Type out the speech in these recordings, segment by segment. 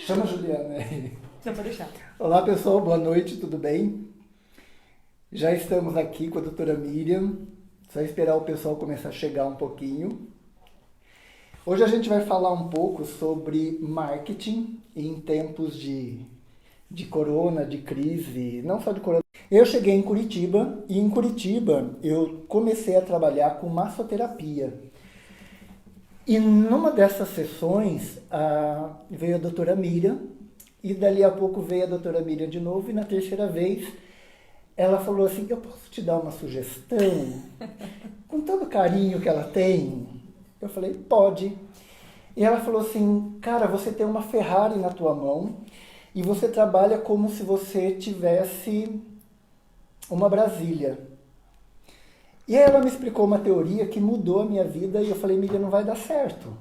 Chama a Juliana aí. Não vou deixar. Olá pessoal, boa noite, tudo bem? Já estamos aqui com a doutora Miriam. Só esperar o pessoal começar a chegar um pouquinho. Hoje a gente vai falar um pouco sobre marketing em tempos de corona, de crise, não só de corona. Eu cheguei em Curitiba e em Curitiba eu comecei a trabalhar com massoterapia. E numa dessas sessões veio a doutora Miriam e dali a pouco veio a doutora Miriam de novo e na terceira vez ela falou assim, eu posso te dar uma sugestão? Com todo o carinho que ela tem. Eu falei, pode. E ela falou assim, cara, você tem uma Ferrari na tua mão e você trabalha como se você tivesse uma Brasília. E aí ela me explicou uma teoria que mudou a minha vida e eu falei, Miriam, não vai dar certo.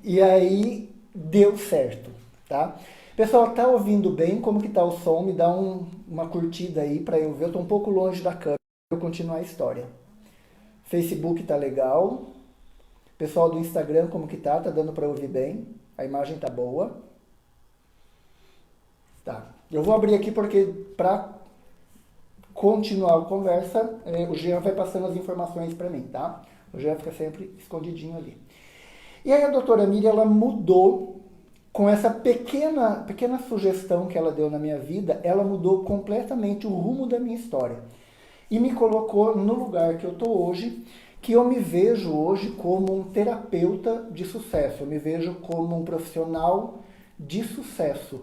E aí deu certo, tá? Pessoal, tá ouvindo bem? Como que tá o som? Me dá uma curtida aí pra eu ver. Eu tô um pouco longe da câmera pra eu continuar a história. Facebook tá legal. Pessoal do Instagram, como que tá? Tá dando pra ouvir bem? A imagem tá boa? Tá. Eu vou abrir aqui porque pra continuar a conversa, o Jean vai passando as informações para mim, tá? O Jean fica sempre escondidinho ali. E aí a doutora Miriam, ela mudou, com essa pequena sugestão que ela deu na minha vida, ela mudou completamente o rumo da minha história. E me colocou no lugar que eu estou hoje, que eu me vejo hoje como um terapeuta de sucesso, eu me vejo como um profissional de sucesso.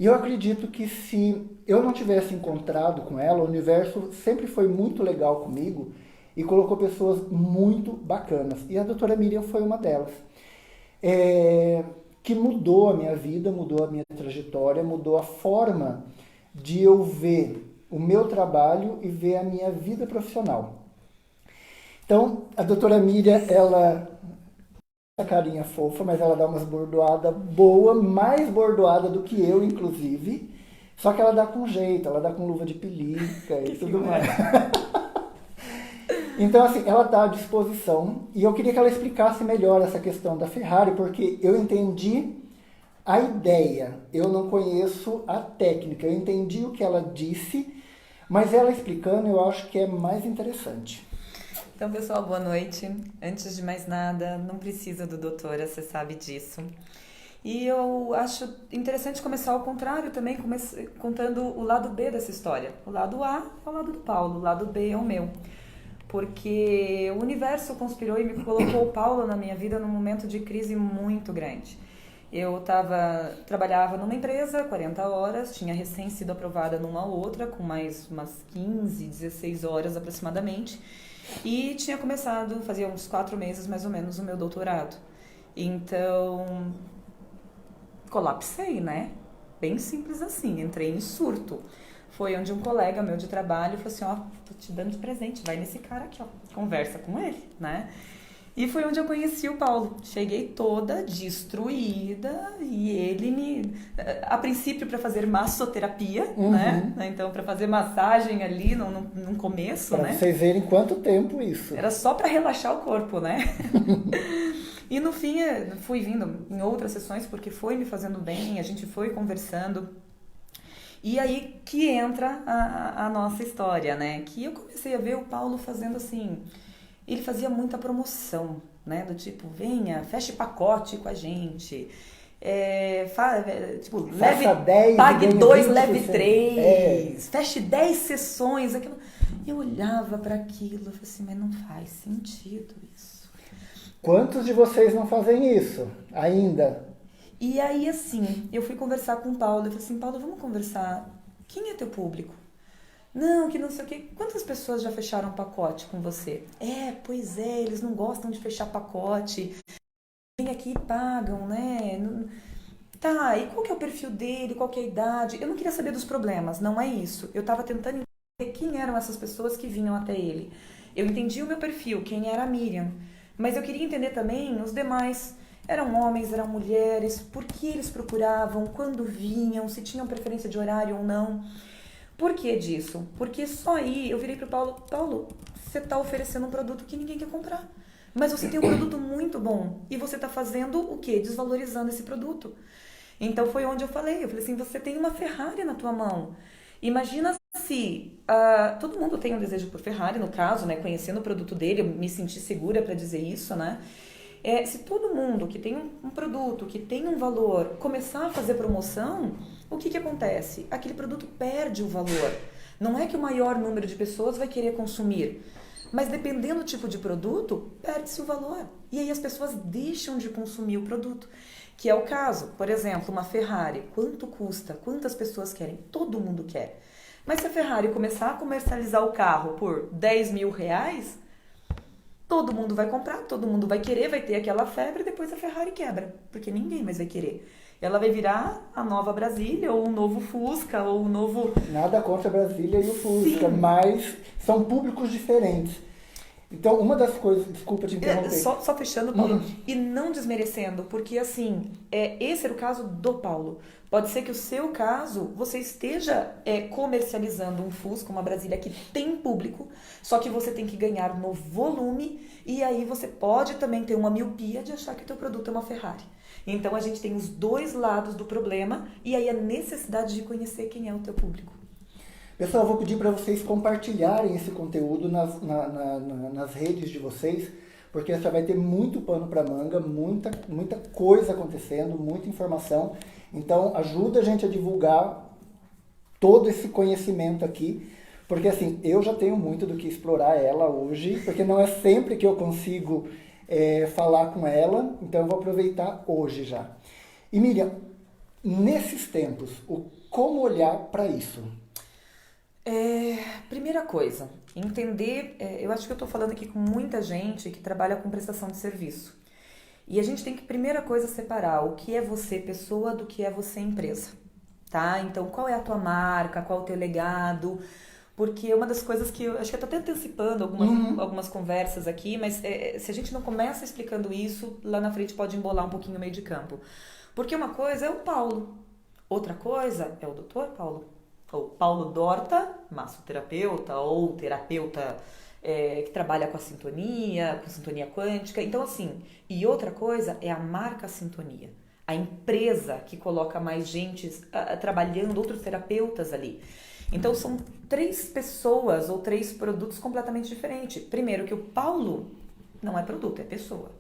E eu acredito que se eu não tivesse encontrado com ela, o universo sempre foi muito legal comigo e colocou pessoas muito bacanas. E a doutora Miriam foi uma delas. Que mudou a minha vida, mudou a minha trajetória, mudou a forma de eu ver o meu trabalho e ver a minha vida profissional. Então, a doutora Miriam, ela... essa carinha fofa, mas ela dá umas bordoadas boa, mais bordoada do que eu, inclusive. Só que ela dá com jeito, ela dá com luva de pelica e tudo mais. Então, assim, ela está à disposição. E eu queria que ela explicasse melhor essa questão da Ferrari, porque eu entendi a ideia. Eu não conheço a técnica. Eu entendi o que ela disse, mas ela explicando eu acho que é mais interessante. Então, pessoal, boa noite. Antes de mais nada, não precisa do doutora, você sabe disso. E eu acho interessante começar ao contrário também, contando o lado B dessa história. O lado A é o lado do Paulo, o lado B é o meu. Porque o universo conspirou e me colocou o Paulo na minha vida num momento de crise muito grande. Eu trabalhava numa empresa, 40 horas, tinha recém sido aprovada numa outra, com mais umas 15, 16 horas aproximadamente. E tinha começado, fazia uns 4 meses mais ou menos, o meu doutorado. Então, colapsei, né? Bem simples assim, entrei em surto. Foi onde um colega meu de trabalho falou assim, ó, tô te dando de presente, vai nesse cara aqui, ó, conversa com ele, né? E foi onde eu conheci o Paulo. Cheguei toda destruída e ele a princípio para fazer massoterapia, né? Então para fazer massagem ali no começo, pra né? Para vocês verem quanto tempo isso. Era só para relaxar o corpo, né? E no fim fui vindo em outras sessões porque foi me fazendo bem, a gente foi conversando. E aí que entra a nossa história, né? Que eu comecei a ver o Paulo fazendo assim... Ele fazia muita promoção, né? Do tipo, venha, feche pacote com a gente. Tipo, pague 2, leve 3. Feche 10 sessões. Aquilo. Eu olhava para aquilo e falei assim, mas não faz sentido isso. Quantos de vocês não fazem isso ainda? E aí, assim, eu fui conversar com o Paulo. Eu falei assim, Paulo, vamos conversar. Quem é teu público? Não, que não sei o quê. Quantas pessoas já fecharam pacote com você? Pois é, eles não gostam de fechar pacote. Vem aqui e pagam, né? Tá, e qual que é o perfil dele? Qual que é a idade? Eu não queria saber dos problemas, não é isso. Eu tava tentando entender quem eram essas pessoas que vinham até ele. Eu entendi o meu perfil, quem era a Miriam. Mas eu queria entender também os demais. Eram homens, eram mulheres, por que eles procuravam, quando vinham, se tinham preferência de horário ou não. Por que disso? Porque só aí eu virei pro Paulo, Paulo, você tá oferecendo um produto que ninguém quer comprar. Mas você tem um produto muito bom e você tá fazendo o quê? Desvalorizando esse produto. Então foi onde eu falei assim, você tem uma Ferrari na tua mão. Imagina se todo mundo tem um desejo por Ferrari, no caso, né? Conhecendo o produto dele, eu me senti segura para dizer isso, né? Se todo mundo que tem um produto, que tem um valor, começar a fazer promoção, o que acontece? Aquele produto perde o valor. Não é que o maior número de pessoas vai querer consumir, mas dependendo do tipo de produto, perde-se o valor. E aí as pessoas deixam de consumir o produto. Que é o caso, por exemplo, uma Ferrari. Quanto custa? Quantas pessoas querem? Todo mundo quer. Mas se a Ferrari começar a comercializar o carro por 10 mil reais, todo mundo vai comprar, todo mundo vai querer, vai ter aquela febre e depois a Ferrari quebra. Porque ninguém mais vai querer. Ela vai virar a nova Brasília, ou um novo Fusca, ou um novo... Nada contra a Brasília e o Fusca, Sim. mas são públicos diferentes. Então, uma das coisas... Desculpa te interromper. Só fechando, Paulo, e não desmerecendo, porque assim, esse era o caso do Paulo. Pode ser que o seu caso, você esteja comercializando um Fusca, uma Brasília que tem público, só que você tem que ganhar no volume, e aí você pode também ter uma miopia de achar que o teu produto é uma Ferrari. Então a gente tem os dois lados do problema, e aí a necessidade de conhecer quem é o teu público. Pessoal, eu vou pedir para vocês compartilharem esse conteúdo nas redes de vocês, porque você vai ter muito pano para manga, muita coisa acontecendo, muita informação. Então, ajuda a gente a divulgar todo esse conhecimento aqui, porque assim, eu já tenho muito do que explorar ela hoje, porque não é sempre que eu consigo falar com ela, então eu vou aproveitar hoje já. E Miriam, nesses tempos, como olhar para isso? Primeira coisa, entender, eu acho que eu estou falando aqui com muita gente que trabalha com prestação de serviço. E a gente tem que, primeira coisa, separar o que é você pessoa do que é você empresa, tá? Então, qual é a tua marca, qual é o teu legado? Porque uma das coisas que eu acho que eu tô até antecipando algumas conversas aqui, mas se a gente não começa explicando isso, lá na frente pode embolar um pouquinho o meio de campo. Porque uma coisa é o Paulo, outra coisa é o Dr. Paulo. Ou Paulo Dorta, massoterapeuta, ou terapeuta que trabalha com sintonia quântica. Então, assim, e outra coisa é a marca Sintonia. A empresa que coloca mais gente trabalhando, outros terapeutas ali. Então, são 3 pessoas ou 3 produtos completamente diferentes. Primeiro, que o Paulo não é produto, é pessoa.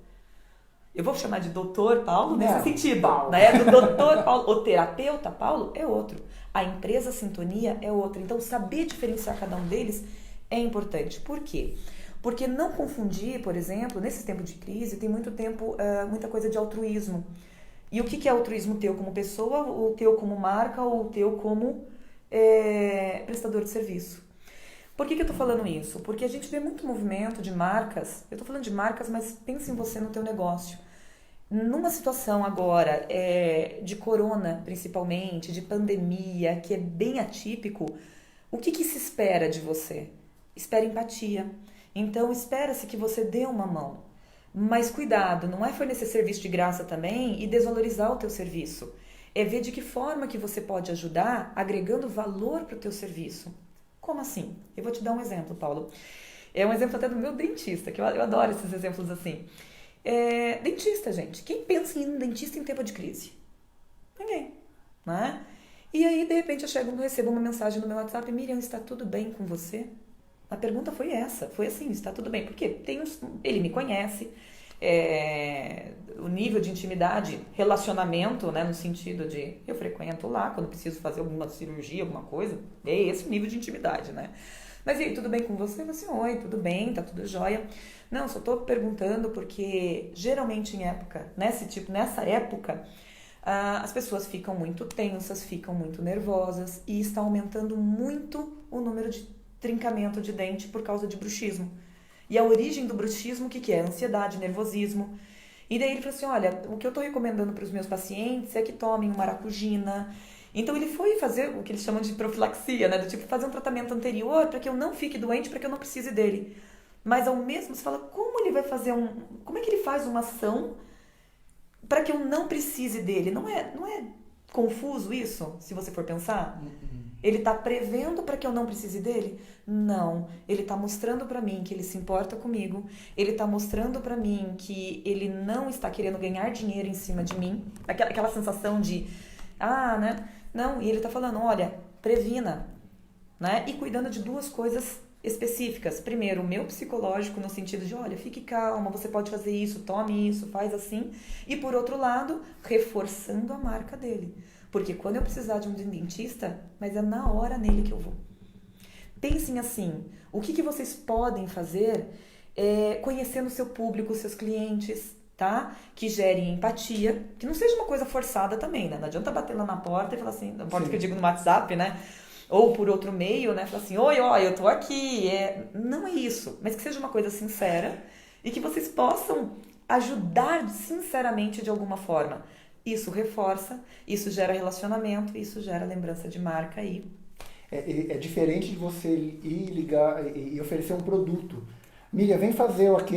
Eu vou chamar de doutor Paulo nesse sentido, né? Do doutor Paulo, o terapeuta Paulo é outro. A empresa Sintonia é outra. Então, saber diferenciar cada um deles é importante. Por quê? Porque não confundir, por exemplo, nesse tempo de crise, tem muita coisa de altruísmo. E o que é altruísmo teu como pessoa, o teu como marca, ou o teu como prestador de serviço? Por que eu tô falando isso? Porque a gente vê muito movimento de marcas, eu tô falando de marcas, mas pense em você no teu negócio. Numa situação agora de corona, principalmente, de pandemia, que é bem atípico, o que se espera de você? Espera empatia. Então, espera-se que você dê uma mão. Mas cuidado, não é fornecer serviço de graça também e desvalorizar o teu serviço. É ver de que forma que você pode ajudar agregando valor para o teu serviço. Como assim? Eu vou te dar um exemplo, Paulo. É um exemplo até do meu dentista, que eu adoro esses exemplos assim. Dentista, gente. Quem pensa em ir num dentista em tempo de crise? Ninguém, né? E aí, de repente, eu recebo uma mensagem no meu WhatsApp: Miriam, está tudo bem com você? A pergunta foi essa, foi assim, está tudo bem. Porque ele me conhece, o nível de intimidade, relacionamento, né, no sentido de eu frequento lá quando preciso fazer alguma cirurgia, alguma coisa, é esse o nível de intimidade, né? Mas e aí, tudo bem com você? Eu falei assim, oi, tudo bem, tá tudo jóia. Não, só tô perguntando porque geralmente nessa época, as pessoas ficam muito tensas, ficam muito nervosas e está aumentando muito o número de trincamento de dente por causa de bruxismo. E a origem do bruxismo, o que é? Ansiedade, nervosismo. E daí ele falou assim, olha, o que eu estou recomendando para os meus pacientes é que tomem maracujina. Então ele foi fazer o que eles chamam de profilaxia, né? Do tipo, fazer um tratamento anterior para que eu não fique doente, para que eu não precise dele. Mas ao mesmo, você fala, como ele vai fazer como é que ele faz uma ação para que eu não precise dele? Não é confuso isso, se você for pensar? Ele está prevendo para que eu não precise dele? Não. Ele está mostrando para mim que ele se importa comigo. Ele está mostrando para mim que ele não está querendo ganhar dinheiro em cima de mim. Aquela sensação de né? Não, e ele tá falando, olha, previna, né? E cuidando de duas coisas específicas. Primeiro, o meu psicológico, no sentido de, olha, fique calma, você pode fazer isso, tome isso, faz assim. E por outro lado, reforçando a marca dele. Porque quando eu precisar de um dentista, mas é na hora nele que eu vou. Pensem assim, o que vocês podem fazer conhecendo o seu público, seus clientes, tá? Que gerem empatia, que não seja uma coisa forçada também, né? Não adianta bater lá na porta e falar assim, na porta que eu digo no WhatsApp, né? Ou por outro meio, né? Falar assim, oi, ó, eu tô aqui. Não é isso, mas que seja uma coisa sincera e que vocês possam ajudar sinceramente de alguma forma. Isso reforça, isso gera relacionamento, isso gera lembrança de marca aí. É diferente de você ir ligar e oferecer um produto. Miriam, vem fazer aqui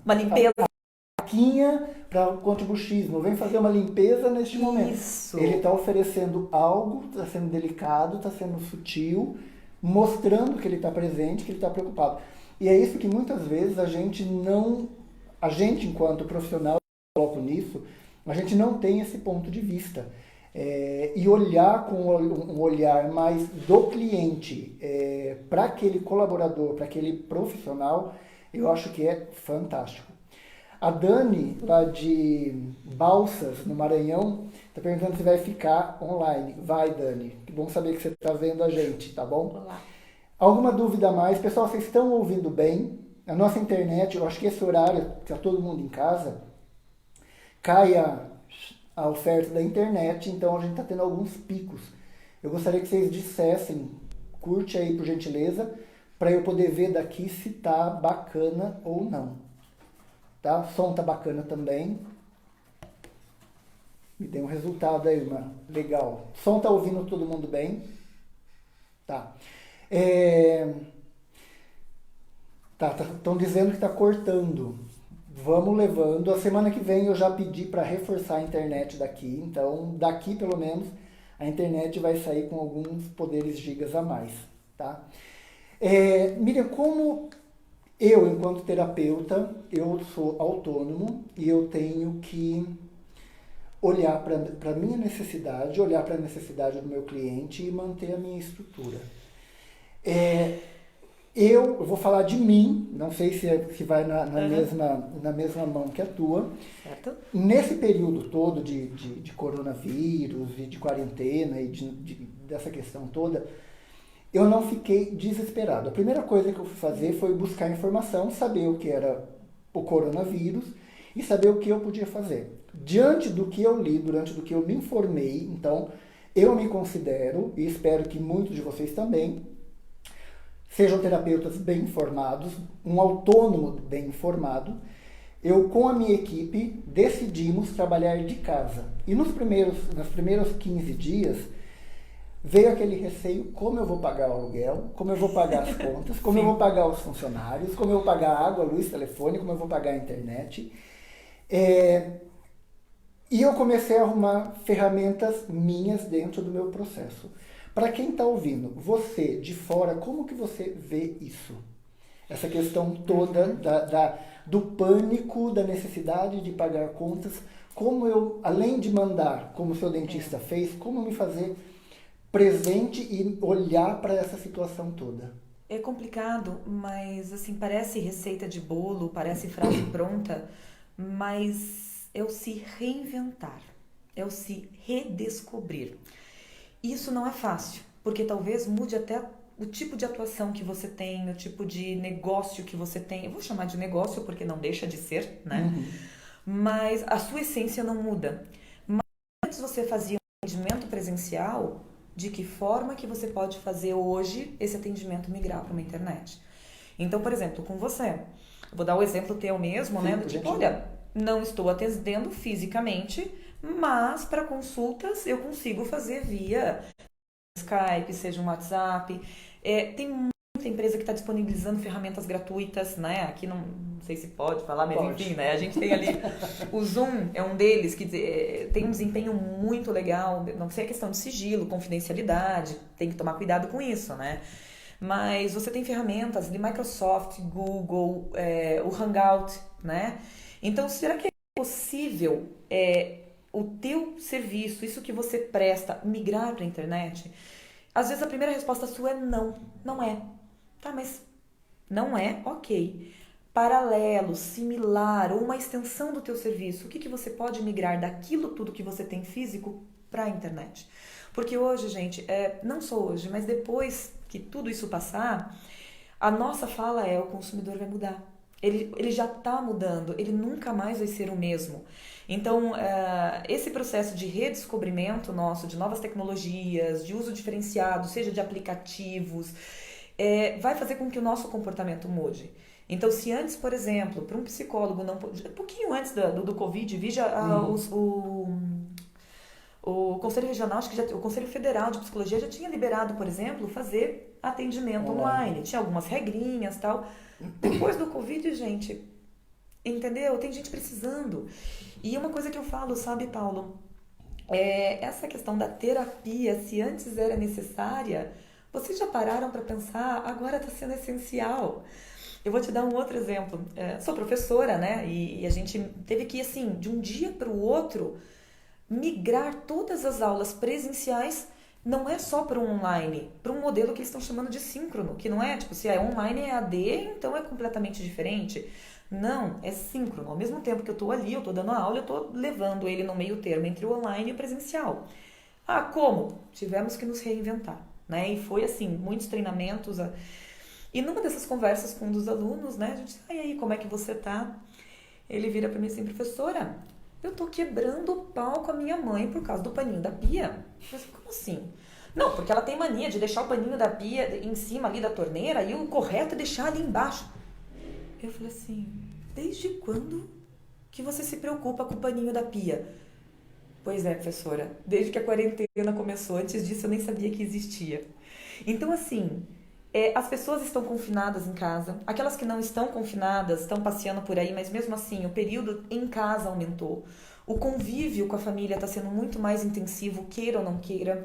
uma limpeza. A vaquinha para contra o buchismo. Vem fazer uma limpeza neste momento. Isso. Ele está oferecendo algo, está sendo delicado, está sendo sutil, mostrando que ele está presente, que ele está preocupado. E é isso que muitas vezes a gente enquanto profissional, eu coloco nisso, a gente não tem esse ponto de vista. E olhar com um olhar mais do cliente para aquele colaborador, para aquele profissional, eu acho que é fantástico. A Dani, lá de Balsas, no Maranhão, está perguntando se vai ficar online. Vai, Dani. Que bom saber que você está vendo a gente, tá bom? Olá. Alguma dúvida a mais? Pessoal, vocês estão ouvindo bem? A nossa internet, eu acho que esse horário, que está todo mundo em casa, cai a oferta da internet, então a gente está tendo alguns picos. Eu gostaria que vocês dissessem, curte aí por gentileza, para eu poder ver daqui se tá bacana ou não. Tá? O som tá bacana também. Me dê um resultado aí, irmã. Legal. O som tá ouvindo todo mundo bem? Tá. Estão dizendo que tá cortando. Vamos levando. A semana que vem eu já pedi para reforçar a internet daqui. Então, daqui pelo menos, a internet vai sair com alguns poderes gigas a mais. Tá? Miriam, como eu, enquanto terapeuta, eu sou autônomo e eu tenho que olhar para a minha necessidade, olhar para a necessidade do meu cliente e manter a minha estrutura. Eu vou falar de mim, não sei se vai na mesma mão que a tua. Certo. Nesse período todo de coronavírus e de quarentena e dessa questão toda, eu não fiquei desesperado. A primeira coisa que eu fui fazer foi buscar informação, saber o que era o coronavírus e saber o que eu podia fazer. Diante do que eu li, diante do que eu me informei, então, eu me considero, e espero que muitos de vocês também, sejam terapeutas bem informados, um autônomo bem informado. Eu, com a minha equipe, decidimos trabalhar de casa. E nos primeiros 15 dias, veio aquele receio, como eu vou pagar o aluguel, como eu vou pagar as contas, como eu vou pagar os funcionários, como eu vou pagar a água, a luz, telefone, como eu vou pagar a internet. E eu comecei a arrumar ferramentas minhas dentro do meu processo. Para quem está ouvindo, você de fora, como que você vê isso? Essa questão toda do pânico, da necessidade de pagar contas, como eu, além de mandar, como o seu dentista fez, como me fazer presente e olhar para essa situação toda? É complicado, mas assim, parece receita de bolo, parece frase pronta, mas é o se reinventar, é o se redescobrir. Isso não é fácil, porque talvez mude até o tipo de atuação que você tem, o tipo de negócio que você tem. Eu vou chamar de negócio porque não deixa de ser, né? Uhum. Mas a sua essência não muda. Mas antes você fazia um atendimento presencial, de que forma que você pode fazer hoje esse atendimento migrar para uma internet? Então, por exemplo, com você, eu vou dar o exemplo teu mesmo, né? Do tipo, olha, não estou atendendo fisicamente, mas para consultas eu consigo fazer via Skype, seja um WhatsApp. Tem muita empresa que está disponibilizando ferramentas gratuitas, né? Aqui não sei se pode falar, mas pode. Enfim, né? A gente tem ali o Zoom, é um deles que tem um desempenho muito legal. Não sei a questão de sigilo, confidencialidade, tem que tomar cuidado com isso, né? Mas você tem ferramentas de Microsoft, Google, o Hangout, né? Então, será que é possível o teu serviço, isso que você presta, migrar para a internet, às vezes a primeira resposta sua é não, não é. Tá, mas não é? Ok. Paralelo, similar ou uma extensão do teu serviço, o que você pode migrar daquilo tudo que você tem físico para a internet? Porque hoje, gente, não só hoje, mas depois que tudo isso passar, a nossa fala é: o consumidor vai mudar. Ele já está mudando, ele nunca mais vai ser o mesmo. Então, esse processo de redescobrimento nosso de novas tecnologias, de uso diferenciado, seja de aplicativos, vai fazer com que o nosso comportamento mude. Então, se antes, por exemplo, para um psicólogo, não, um pouquinho antes do Covid, veja o Conselho Regional, acho que já, o Conselho Federal de Psicologia já tinha liberado, por exemplo, fazer atendimento online. Tinha algumas regrinhas e tal. Depois do Covid, gente, entendeu? Tem gente precisando. E uma coisa que eu falo, sabe, Paulo? Essa questão da terapia, se antes era necessária, vocês já pararam para pensar? Agora está sendo essencial. Eu vou te dar um outro exemplo. Sou professora, né? E a gente teve que, assim, de um dia para o outro, migrar todas as aulas presenciais. Não é só para um online, para um modelo que eles estão chamando de síncrono, que não é tipo, se é online é AD, então é completamente diferente. Não, é síncrono. Ao mesmo tempo que eu estou ali, eu estou dando a aula, eu estou levando ele no meio termo entre o online e o presencial. Ah, como? Tivemos que nos reinventar, né? E foi assim, muitos treinamentos. E numa dessas conversas com um dos alunos, né, a gente, e aí, como é que você tá? Ele vira para mim assim: professora, eu tô quebrando o pau com a minha mãe por causa do paninho da pia. Eu falei: como assim? Não, porque ela tem mania de deixar o paninho da pia em cima ali da torneira e o correto é deixar ali embaixo. Eu falei assim: desde quando que você se preocupa com o paninho da pia? Pois é, professora, desde que a quarentena começou, antes disso eu nem sabia que existia. Então, assim, as pessoas estão confinadas em casa, aquelas que não estão confinadas estão passeando por aí, mas mesmo assim o período em casa aumentou. O convívio com a família está sendo muito mais intensivo, queira ou não queira.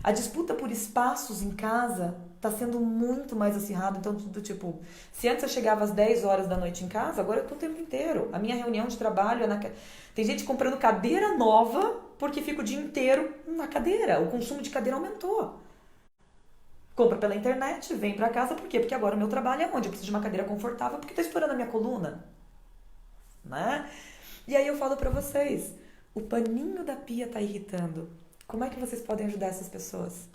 A disputa por espaços em casa está sendo muito mais acirrada. Então, do tipo, se antes eu chegava às 10 horas da noite em casa, agora eu tô o tempo inteiro. A minha reunião de trabalho é Tem gente comprando cadeira nova porque fica o dia inteiro na cadeira. O consumo de cadeira aumentou. Compra pela internet, vem pra casa, por quê? Porque agora o meu trabalho é onde? Eu preciso de uma cadeira confortável porque tá estourando a minha coluna, né? E aí eu falo pra vocês, o paninho da pia tá irritando. Como é que vocês podem ajudar essas pessoas?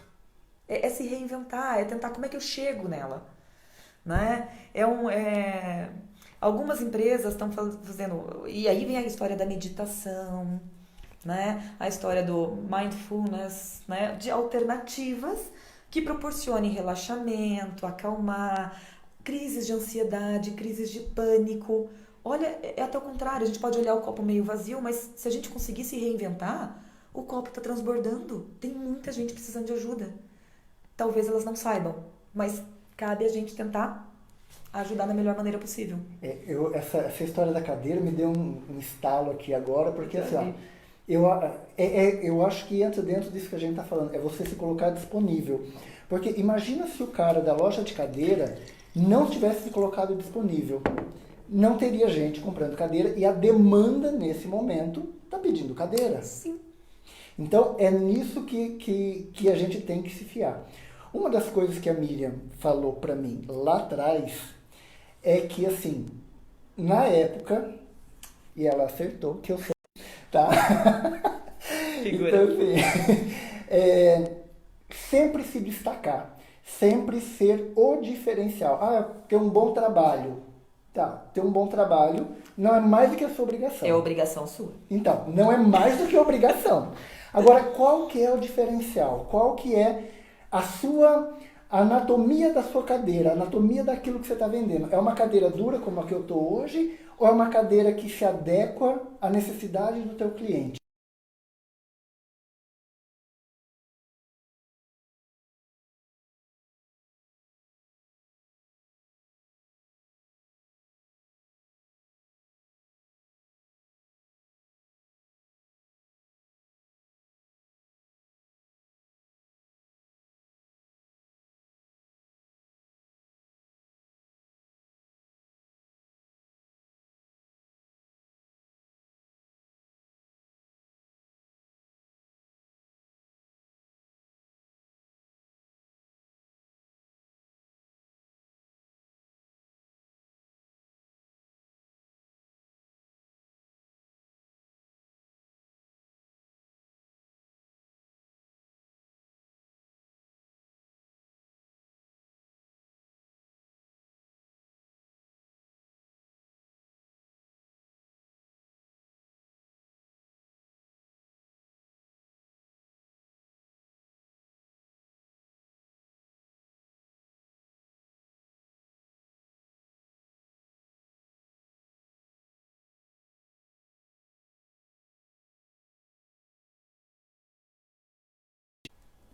Se reinventar, é tentar como é que eu chego nela, né? Algumas empresas estão fazendo, e aí vem a história da meditação, né? A história do mindfulness, né? De alternativas que proporcionem relaxamento, acalmar, crises de ansiedade, crises de pânico. Olha, é até o contrário, a gente pode olhar o copo meio vazio, mas se a gente conseguir se reinventar, o copo está transbordando. Tem muita gente precisando de ajuda. Talvez elas não saibam, mas cabe a gente tentar ajudar da melhor maneira possível. Essa história da cadeira me deu um estalo aqui agora, porque assim, ó, eu acho que entra dentro disso que a gente está falando, é você se colocar disponível. Porque imagina se o cara da loja de cadeira não tivesse se colocado disponível. Não teria gente comprando cadeira e a demanda nesse momento está pedindo cadeira. Sim. Então é nisso que a gente tem que se fiar. Uma das coisas que a Miriam falou para mim lá atrás é que, assim, na época, e ela acertou, que eu sei, tá? Figura. Então, assim, sempre se destacar, sempre ser o diferencial. Ah, ter um bom trabalho. Tá, ter um bom trabalho não é mais do que a sua obrigação. É obrigação sua. Então, não é mais do que obrigação. Agora, qual que é o diferencial? Qual que é a anatomia da sua cadeira, a anatomia daquilo que você está vendendo? É uma cadeira dura como a que eu estou hoje ou é uma cadeira que se adequa à necessidade do teu cliente?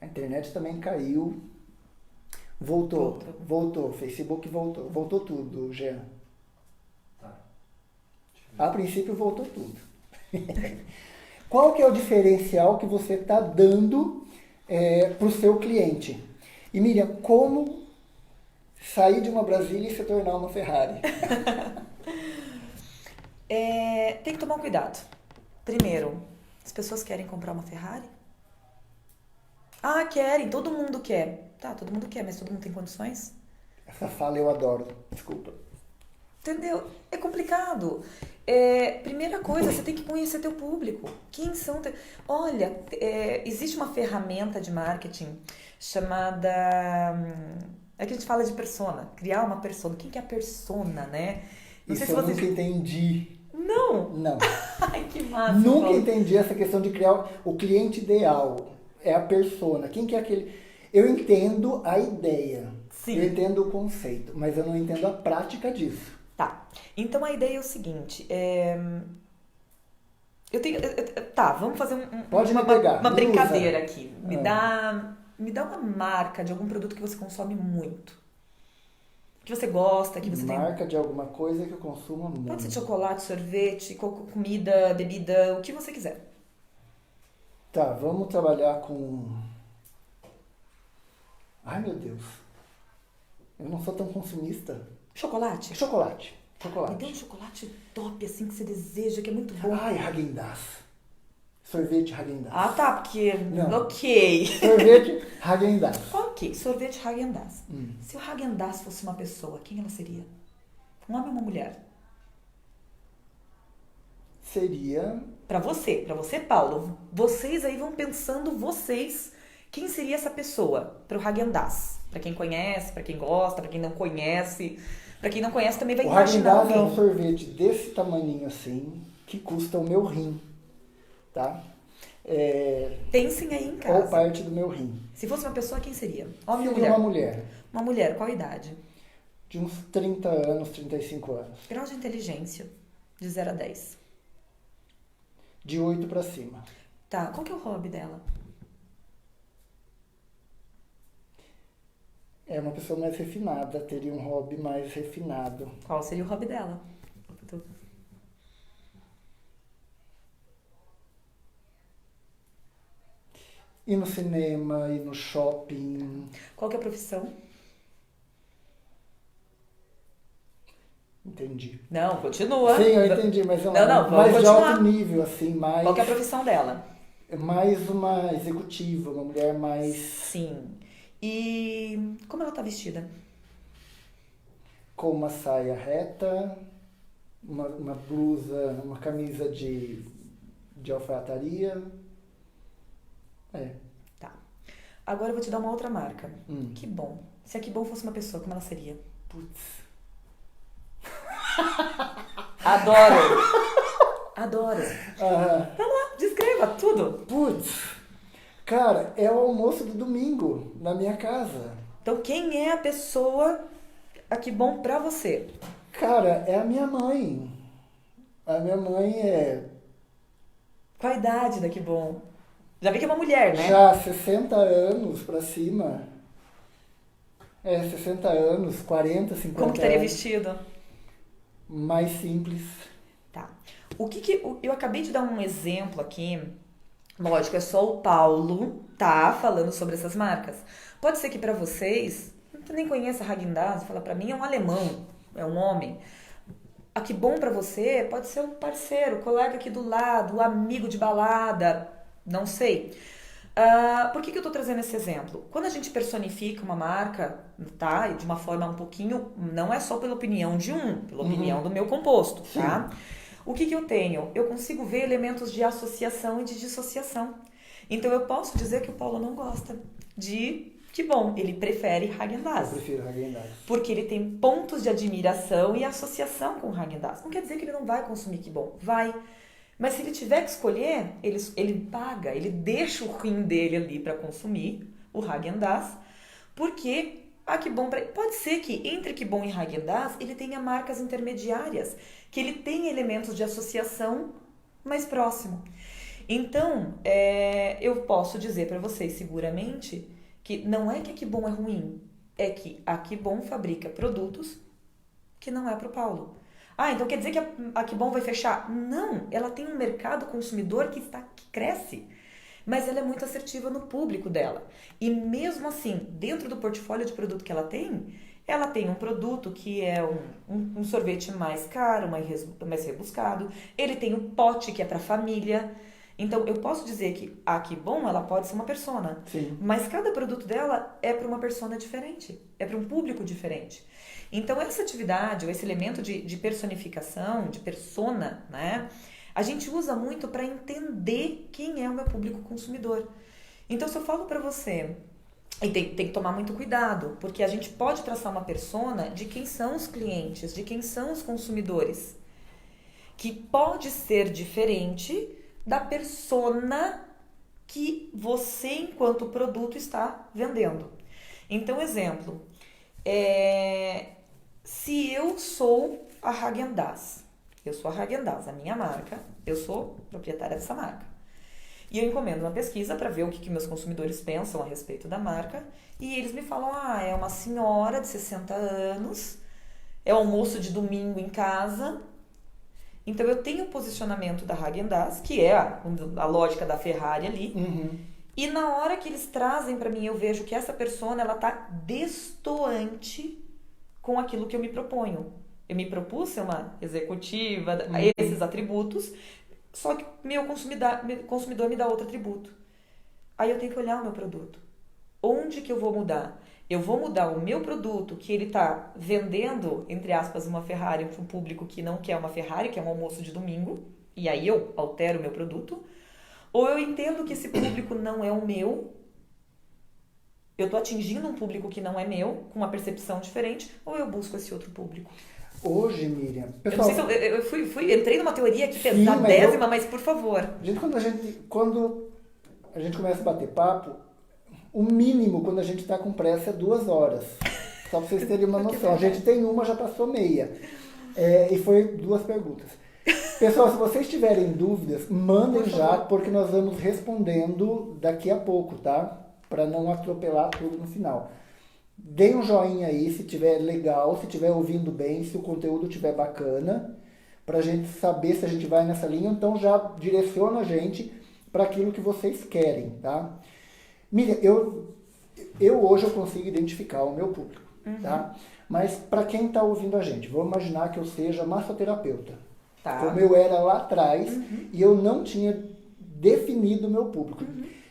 A internet também caiu. Voltou. Facebook voltou tudo, Jean. Tá. A princípio voltou tudo. Qual que é o diferencial que você está dando para o seu cliente? E Miriam, como sair de uma Brasília e se tornar uma Ferrari? Tem que tomar um cuidado. Primeiro, as pessoas querem comprar uma Ferrari? Ah, querem, todo mundo quer. Tá, todo mundo quer, mas todo mundo tem condições? Essa fala eu adoro, desculpa. Entendeu? É complicado. Primeira coisa, você tem que conhecer teu público. Quem são... Olha, existe uma ferramenta de marketing chamada... É que a gente fala de persona, criar uma persona. Quem que é a persona, né? Não sei se eu nunca entendi. Não? Não. Ai, que massa. Nunca entendi essa questão de criar o cliente ideal. É a persona. Quem que é aquele... Eu entendo a ideia. Sim. Eu entendo o conceito, mas eu não entendo a prática disso. Tá. Então a ideia é o seguinte. Eu tenho... Tá, vamos fazer uma brincadeira aqui. Me dá uma marca de algum produto que você consome muito. Que você gosta, que você Marca de alguma coisa que eu consumo muito. Pode ser chocolate, sorvete, comida, bebida, o que você quiser. Tá, vamos trabalhar com... Ai, meu Deus. Eu não sou tão consumista. Chocolate? Chocolate. Me dê um chocolate top, assim, que você deseja, que é muito bom. Ai, Häagen-Dazs. Sorvete Häagen-Dazs. Ah, tá, porque... Não. Ok. Sorvete Häagen-Dazs. Ok, sorvete Häagen-Dazs. Se o Häagen-Dazs fosse uma pessoa, quem ela seria? Um homem ou uma mulher? Seria... Pra você, Paulo. Vocês aí vão pensando, quem seria essa pessoa pro Häagen-Dazs? Pra quem conhece, pra quem gosta, pra quem não conhece. Pra quem não conhece também vai imaginar alguém. O Häagen-Dazs é um sorvete desse tamaninho assim, que custa o meu rim, tá? Pensem aí em casa. Ou parte do meu rim. Se fosse uma pessoa, quem seria? Homem ou Seria mulher? uma mulher. Uma mulher, qual a idade? De uns 30 anos, 35 anos. Grau de inteligência, de 0 a 10. De 8 pra cima. Tá, qual que é o hobby dela? É uma pessoa mais refinada, teria um hobby mais refinado. Qual seria o hobby dela? Ir no cinema, ir no shopping. Qual que é a profissão? Entendi. Não, continua. Sim, eu entendi, mas é vamos mais continuar. de alto nível, assim, mais... Qual que é a profissão dela? Mais uma executiva, uma mulher mais... Sim. E como ela tá vestida? Com uma saia reta, uma blusa, uma camisa de alfaiataria. Tá. Agora eu vou te dar uma outra marca. Que bom. Se a Que Bom fosse uma pessoa, como ela seria? Putz. Adoro. Adoro. Vai lá, descreva tudo. Putz. Cara, é o almoço do domingo na minha casa. Então quem é a pessoa a Que Bom pra você? Cara, é a minha mãe. A minha mãe é... Qual a idade da Que Bom? Já vi que é uma mulher, né? Já 60 anos pra cima. 60 anos, 40, 50 Como que estaria anos. vestido? Mais simples. Tá. Eu acabei de dar um exemplo aqui. Lógico, é só o Paulo, tá? Falando sobre essas marcas. Pode ser que pra vocês, você nem conheça Häagen-Dazs, fala pra mim, é um alemão, é um homem. A Que Bom pra você pode ser um parceiro, colega aqui do lado, amigo de balada, não sei. Por que eu tô trazendo esse exemplo? Quando a gente personifica uma marca, tá? De uma forma um pouquinho, não é só pela opinião de pela opinião do meu composto, tá? O que eu tenho? Eu consigo ver elementos de associação e de dissociação. Então eu posso dizer que o Paulo não gosta de Que Bom, ele prefere Häagen-Dazs. Eu prefiro Häagen-Dazs. Porque ele tem pontos de admiração e associação com Häagen-Dazs. Não quer dizer que ele não vai consumir Que Bom, vai. Mas se ele tiver que escolher, ele paga, ele deixa o rim dele ali para consumir o Häagen-Dazs, porque a Que Bom... Pode ser que entre Que Bom e Häagen-Dazs ele tenha marcas intermediárias, que ele tenha elementos de associação mais próximo. Então, eu posso dizer para vocês seguramente que não é que a Que Bom é ruim, é que a Que Bom fabrica produtos que não é para o Paulo. Ah, então quer dizer que a Que Bom vai fechar? Não, ela tem um mercado consumidor que cresce, mas ela é muito assertiva no público dela. E mesmo assim, dentro do portfólio de produto que ela tem um produto que é um sorvete mais caro, mais rebuscado. Ele tem um pote que é para família. Então, eu posso dizer que a Que Bom, ela pode ser uma persona. Sim. Mas cada produto dela é para uma persona diferente. É para um público diferente. Então, essa atividade, ou esse elemento de personificação, de persona, né? A gente usa muito para entender quem é o meu público consumidor. Então, se eu falo para você... E tem que tomar muito cuidado, porque a gente pode traçar uma persona de quem são os clientes, de quem são os consumidores, que pode ser diferente da persona que você, enquanto produto, está vendendo. Então, exemplo, se eu sou a Häagen-Dazs, a minha marca, eu sou proprietária dessa marca. E eu encomendo uma pesquisa para ver o que meus consumidores pensam a respeito da marca. E eles me falam, é uma senhora de 60 anos, é almoço de domingo em casa. Então eu tenho o posicionamento da Häagen-Dazs, que é a lógica da Ferrari ali. Uhum. E na hora que eles trazem para mim, eu vejo que essa persona, ela tá destoante com aquilo que eu me proponho. Eu me propus ser uma executiva, esses atributos. Só que meu consumidor me dá outro atributo. Aí eu tenho que olhar o meu produto. Onde que eu vou mudar? Eu vou mudar o meu produto, que ele está vendendo, entre aspas, uma Ferrari para um público que não quer uma Ferrari, que é um almoço de domingo. E aí eu altero o meu produto. Ou eu entendo que esse público não é o meu. Eu estou atingindo um público que não é meu, com uma percepção diferente. Ou eu busco esse outro público. Hoje, Miriam... Pessoal, eu não sei se eu entrei numa teoria aqui pesadésima, mas por favor. Quando a gente começa a bater papo, o mínimo quando a gente está com pressa é 2 horas. Só para vocês terem uma noção. A gente tem uma, já passou meia. E foi 2 perguntas. Pessoal, se vocês tiverem dúvidas, mandem já, porque nós vamos respondendo daqui a pouco, tá? Para não atropelar tudo no final. Deem um joinha aí se tiver legal, se tiver ouvindo bem, se o conteúdo tiver bacana, pra gente saber se a gente vai nessa linha, então já direciona a gente para aquilo que vocês querem, tá? Miriam, eu hoje eu consigo identificar o meu público, tá? Mas para quem tá ouvindo a gente, vamos imaginar que eu seja massoterapeuta, como eu era lá atrás, e eu não tinha definido o meu público.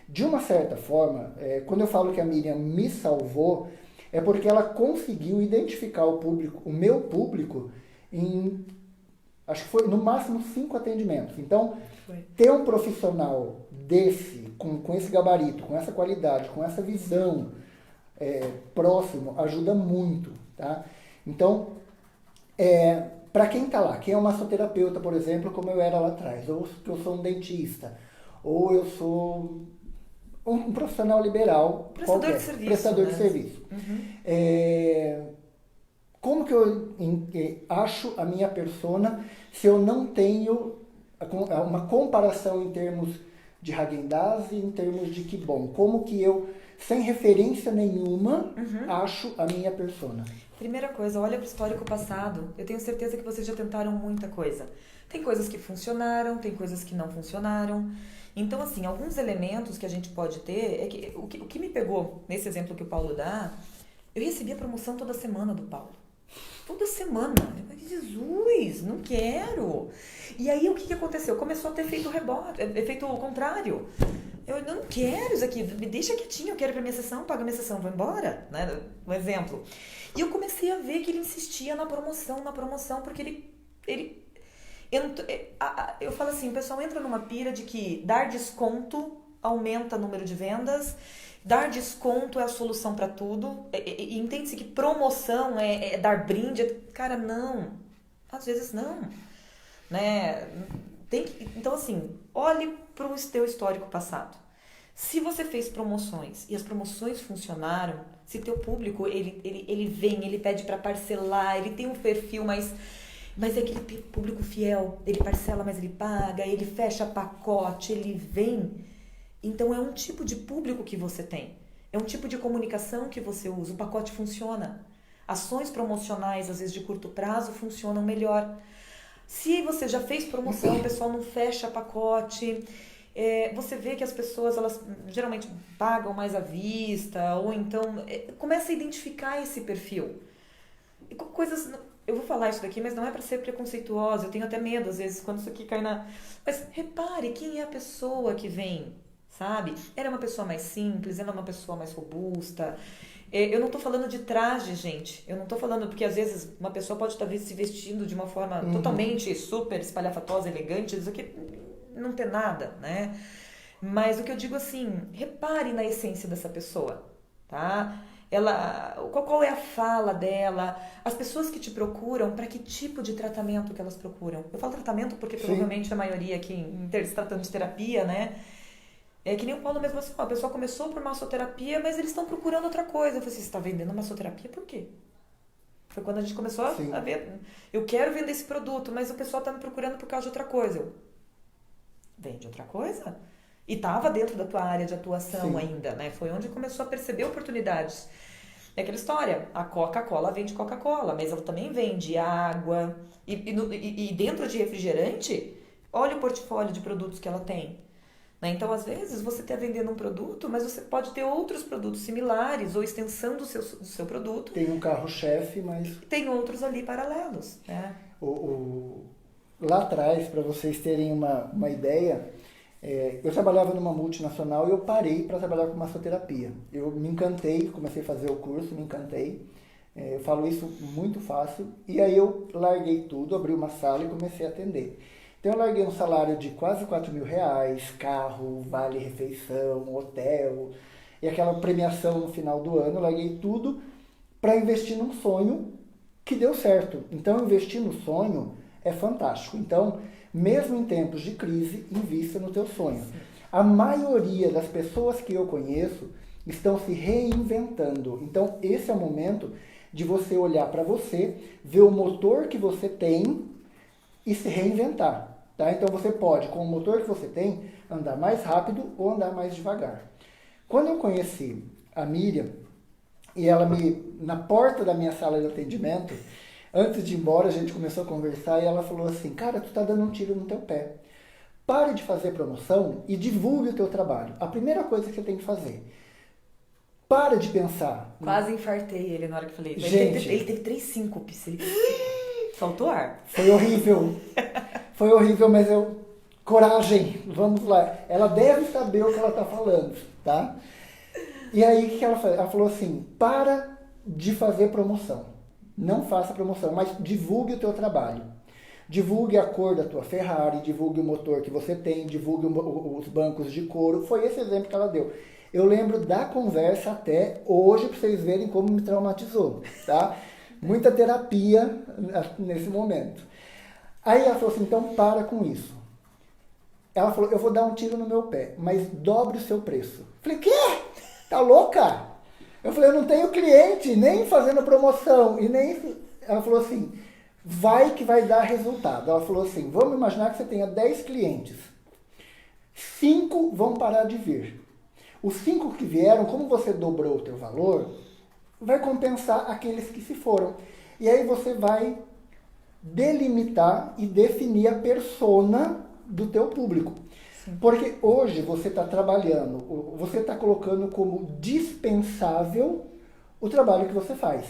De uma certa forma, quando eu falo que a Miriam me salvou, é porque ela conseguiu identificar o meu público em, acho que foi no máximo 5 atendimentos. Então, ter um profissional desse, com esse gabarito, com essa qualidade, com essa visão próximo, ajuda muito, tá? Então, para quem está lá, quem é um massoterapeuta, por exemplo, como eu era lá atrás, ou que eu sou um dentista, ou eu sou um profissional liberal, prestador de serviço. Prestador de serviço. Como que eu acho a minha persona se eu não tenho uma comparação em termos de Häagen-Dazs e em termos de Que Bom? Como que eu, sem referência nenhuma, acho a minha persona? Primeira coisa, olha para o histórico passado. Eu tenho certeza que vocês já tentaram muita coisa. Tem coisas que funcionaram, tem coisas que não funcionaram. Então, assim, alguns elementos que a gente pode ter é que o que me pegou nesse exemplo que o Paulo dá, eu recebia promoção toda semana do Paulo. Toda semana. Eu falei, Jesus, não quero. E aí, o que aconteceu? Começou a ter efeito rebote, efeito contrário. Eu não quero isso aqui, me deixa quietinho, eu quero ir pra minha sessão, paga minha sessão, vou embora, né? Um exemplo. E eu comecei a ver que ele insistia na promoção, porque eu falo assim, o pessoal entra numa pira de que dar desconto aumenta o número de vendas, dar desconto é a solução para tudo, e entende-se que promoção é dar brinde. Cara, não. Às vezes não. Né? Então, assim, olhe para o teu histórico passado. Se você fez promoções e as promoções funcionaram, se teu público, ele vem, ele pede para parcelar, ele tem um perfil mais... Mas é aquele público fiel, ele parcela, mas ele paga, ele fecha pacote, ele vem. Então é um tipo de público que você tem. É um tipo de comunicação que você usa. O pacote funciona. Ações promocionais, às vezes de curto prazo, funcionam melhor. Se você já fez promoção, o pessoal não fecha pacote, você vê que as pessoas, elas geralmente pagam mais à vista, ou então começa a identificar esse perfil. E coisas, eu vou falar isso daqui, mas não é para ser preconceituosa, eu tenho até medo, às vezes, quando isso aqui cai na... Mas repare quem é a pessoa que vem, sabe? Ela é uma pessoa mais simples, ela é uma pessoa mais robusta. Eu não tô falando de traje, gente. Eu não tô falando... Porque, às vezes, uma pessoa pode estar se vestindo de uma forma totalmente super espalhafatosa, elegante. Isso aqui não tem nada, né? Mas o que eu digo assim... Repare na essência dessa pessoa, tá? Qual é a fala dela? As pessoas que te procuram, para que tipo de tratamento que elas procuram? Eu falo tratamento porque, provavelmente, a maioria aqui, se tratando de terapia, né? É que nem o Paulo mesmo assim, a pessoa começou por massoterapia, mas eles estão procurando outra coisa. Eu falei assim, você está vendendo massoterapia por quê? Foi quando a gente começou a ver, eu quero vender esse produto, mas o pessoal está me procurando por causa de outra coisa. Vende outra coisa? E estava dentro da tua área de atuação ainda, né? Foi onde começou a perceber oportunidades. É aquela história, a Coca-Cola vende Coca-Cola, mas ela também vende água. E dentro de refrigerante, olha o portfólio de produtos que ela tem. Então, às vezes, você está vendendo um produto, mas você pode ter outros produtos similares ou extensão do seu produto. Tem um carro-chefe, mas... Tem outros ali paralelos, né? Lá atrás, para vocês terem uma ideia, eu trabalhava numa multinacional e eu parei para trabalhar com massoterapia. Eu me encantei, comecei a fazer o curso, me encantei. Eu falo isso muito fácil. E aí eu larguei tudo, abri uma sala e comecei a atender. Então eu larguei um salário de quase R$4.000, carro, vale refeição, hotel, e aquela premiação no final do ano, eu larguei tudo para investir num sonho que deu certo. Então investir no sonho é fantástico. Então, mesmo em tempos de crise, invista no teu sonho. A maioria das pessoas que eu conheço estão se reinventando. Então esse é o momento de você olhar para você, ver o motor que você tem e se reinventar. Tá? Então você pode, com o motor que você tem, andar mais rápido ou andar mais devagar. Quando eu conheci a Miriam, e ela na porta da minha sala de atendimento, antes de ir embora, a gente começou a conversar e ela falou assim, cara, tu tá dando um tiro no teu pé. Pare de fazer promoção e divulgue o teu trabalho. A primeira coisa que você tem que fazer. Para de pensar. Quase infartei ele na hora que eu falei. Gente, ele teve 3 síncopes. Faltou ar. Foi horrível. Foi horrível, mas coragem, vamos lá. Ela deve saber o que ela está falando, tá? E aí, o que ela fez? Ela falou assim, para de fazer promoção. Não faça promoção, mas divulgue o teu trabalho. Divulgue a cor da tua Ferrari, divulgue o motor que você tem, divulgue os bancos de couro. Foi esse exemplo que ela deu. Eu lembro da conversa até hoje, para vocês verem como me traumatizou, tá? Muita terapia nesse momento. Aí ela falou assim, então para com isso. Ela falou, eu vou dar um tiro no meu pé, mas dobre o seu preço. Falei, quê? Tá louca? Eu falei, eu não tenho cliente, nem fazendo promoção, e nem... Ela falou assim, vai que vai dar resultado. Ela falou assim, vamos imaginar que você tenha 10 clientes. 5 vão parar de vir. Os 5 que vieram, como você dobrou o teu valor, vai compensar aqueles que se foram. E aí você vai delimitar e definir a persona do teu público. Sim. Porque hoje você está trabalhando, você está colocando como dispensável o trabalho que você faz.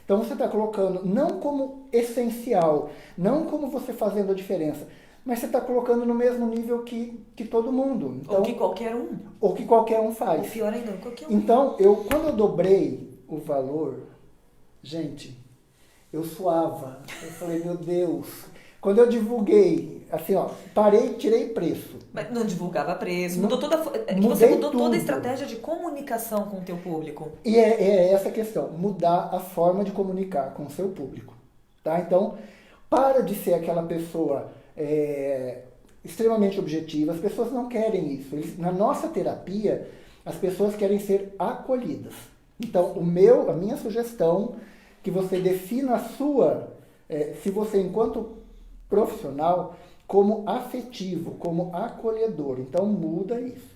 Então você está colocando não como essencial, não como você fazendo a diferença, mas você está colocando no mesmo nível que todo mundo. Então, ou que qualquer um. Ou que qualquer um faz. Ou pior ainda, qualquer um. Então, quando eu dobrei o valor, gente, eu suava. Eu falei, meu Deus. Quando eu divulguei, assim, ó, parei, tirei preço. Mas não divulgava preço, Não, você mudou tudo. toda a estratégia de comunicação com o teu público. E é essa a questão, mudar a forma de comunicar com o seu público. Tá? Então, para de ser aquela pessoa extremamente objetiva. As pessoas não querem isso. Na nossa terapia, as pessoas querem ser acolhidas. Então, a minha sugestão, que você defina a sua se você, enquanto profissional, como afetivo, como acolhedor. Então, muda isso.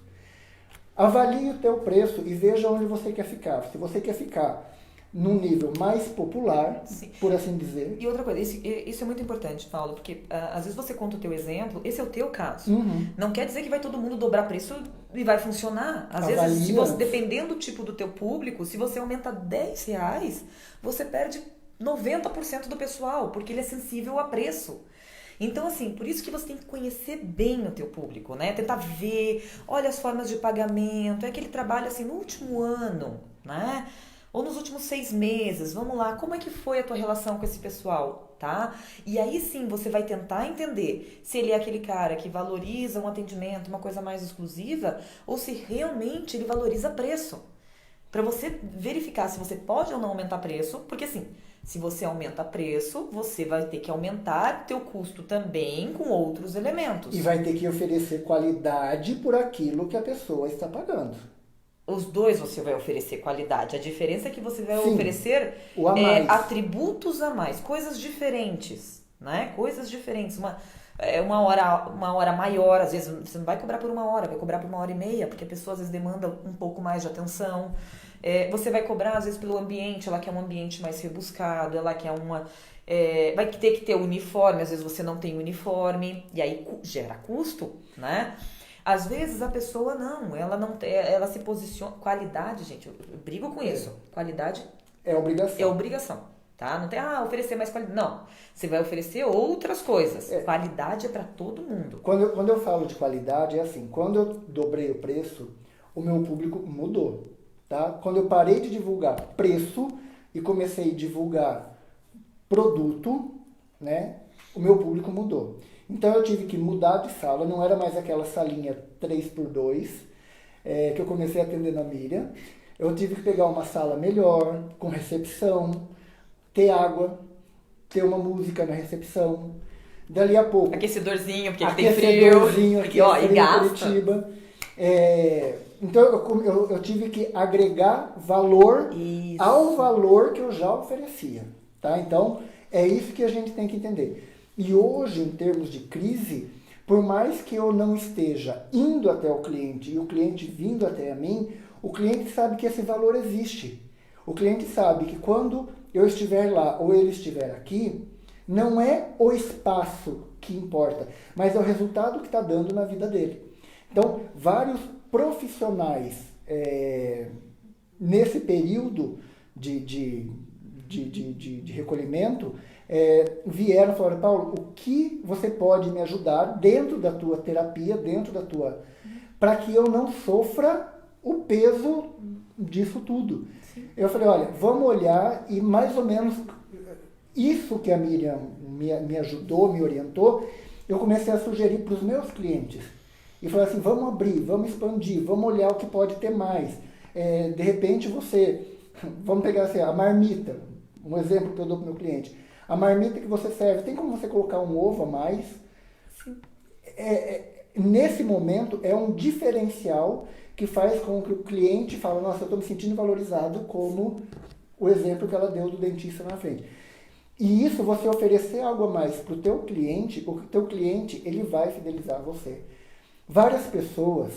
Avalie o teu preço e veja onde você quer ficar. Se você quer ficar num nível mais popular, sim, por assim dizer. E outra coisa, isso é muito importante, Paulo, porque às vezes você conta o teu exemplo, esse é o teu caso. Não quer dizer que vai todo mundo dobrar preço e vai funcionar. Às vezes, se você, dependendo do tipo do teu público, se você aumenta R$10, você perde 90% do pessoal, porque ele é sensível a preço. Então, assim, por isso que você tem que conhecer bem o teu público, né? Tentar ver, olha as formas de pagamento, é aquele trabalho, assim, no último ano, né? Ou nos últimos 6 meses, vamos lá, como é que foi a tua relação com esse pessoal, tá? E aí sim, você vai tentar entender se ele é aquele cara que valoriza um atendimento, uma coisa mais exclusiva, ou se realmente ele valoriza preço. Para você verificar se você pode ou não aumentar preço, porque assim, se você aumenta preço, você vai ter que aumentar teu custo também com outros elementos. E vai ter que oferecer qualidade por aquilo que a pessoa está pagando. Os dois você vai oferecer qualidade. A diferença é que você vai oferecer atributos a mais, coisas diferentes, né? Coisas diferentes. Uma hora maior, às vezes você não vai cobrar por 1 hora, vai cobrar por 1h30, porque a pessoa às vezes demanda um pouco mais de atenção. Você vai cobrar às vezes pelo ambiente, ela quer um ambiente mais rebuscado, ela quer vai ter que ter uniforme, às vezes você não tem uniforme, e aí gera custo, né? Às vezes a pessoa ela se posiciona. Qualidade, gente, eu brigo com isso. Qualidade é obrigação. É obrigação, tá? Não tem, oferecer mais qualidade. Não, você vai oferecer outras coisas. Qualidade é para todo mundo. Quando eu falo de qualidade, é assim, quando eu dobrei o preço, o meu público mudou, tá? Quando eu parei de divulgar preço e comecei a divulgar produto, né? O meu público mudou. Então eu tive que mudar de sala, não era mais aquela salinha 3x2 que eu comecei a atender na Miriam. Eu tive que pegar uma sala melhor, com recepção, ter água, ter uma música na recepção. Dali a pouco... Aquecedorzinho, porque tem frio. Aqui, e gasta. Curitiba. Então eu tive que agregar valor ao valor que eu já oferecia. Tá? Então é isso que a gente tem que entender. E hoje, em termos de crise, por mais que eu não esteja indo até o cliente e o cliente vindo até a mim, o cliente sabe que esse valor existe. O cliente sabe que quando eu estiver lá ou ele estiver aqui, não é o espaço que importa, mas é o resultado que está dando na vida dele. Então, vários profissionais nesse período de recolhimento vieram e falaram: Paulo, o que você pode me ajudar dentro da tua terapia, para que eu não sofra o peso disso tudo. Sim. Eu falei: olha, vamos olhar e mais ou menos isso que a Miriam me ajudou, me orientou, eu comecei a sugerir para os meus clientes. E falei assim: vamos abrir, vamos expandir, vamos olhar o que pode ter mais. De repente vamos pegar assim, a marmita, um exemplo que eu dou para o meu cliente. A marmita que você serve, tem como você colocar um ovo a mais? Sim. Nesse momento, é um diferencial que faz com que o cliente fale: nossa, eu estou me sentindo valorizado, como o exemplo que ela deu do dentista na frente. E isso, você oferecer algo a mais para o teu cliente ele vai fidelizar você. Várias pessoas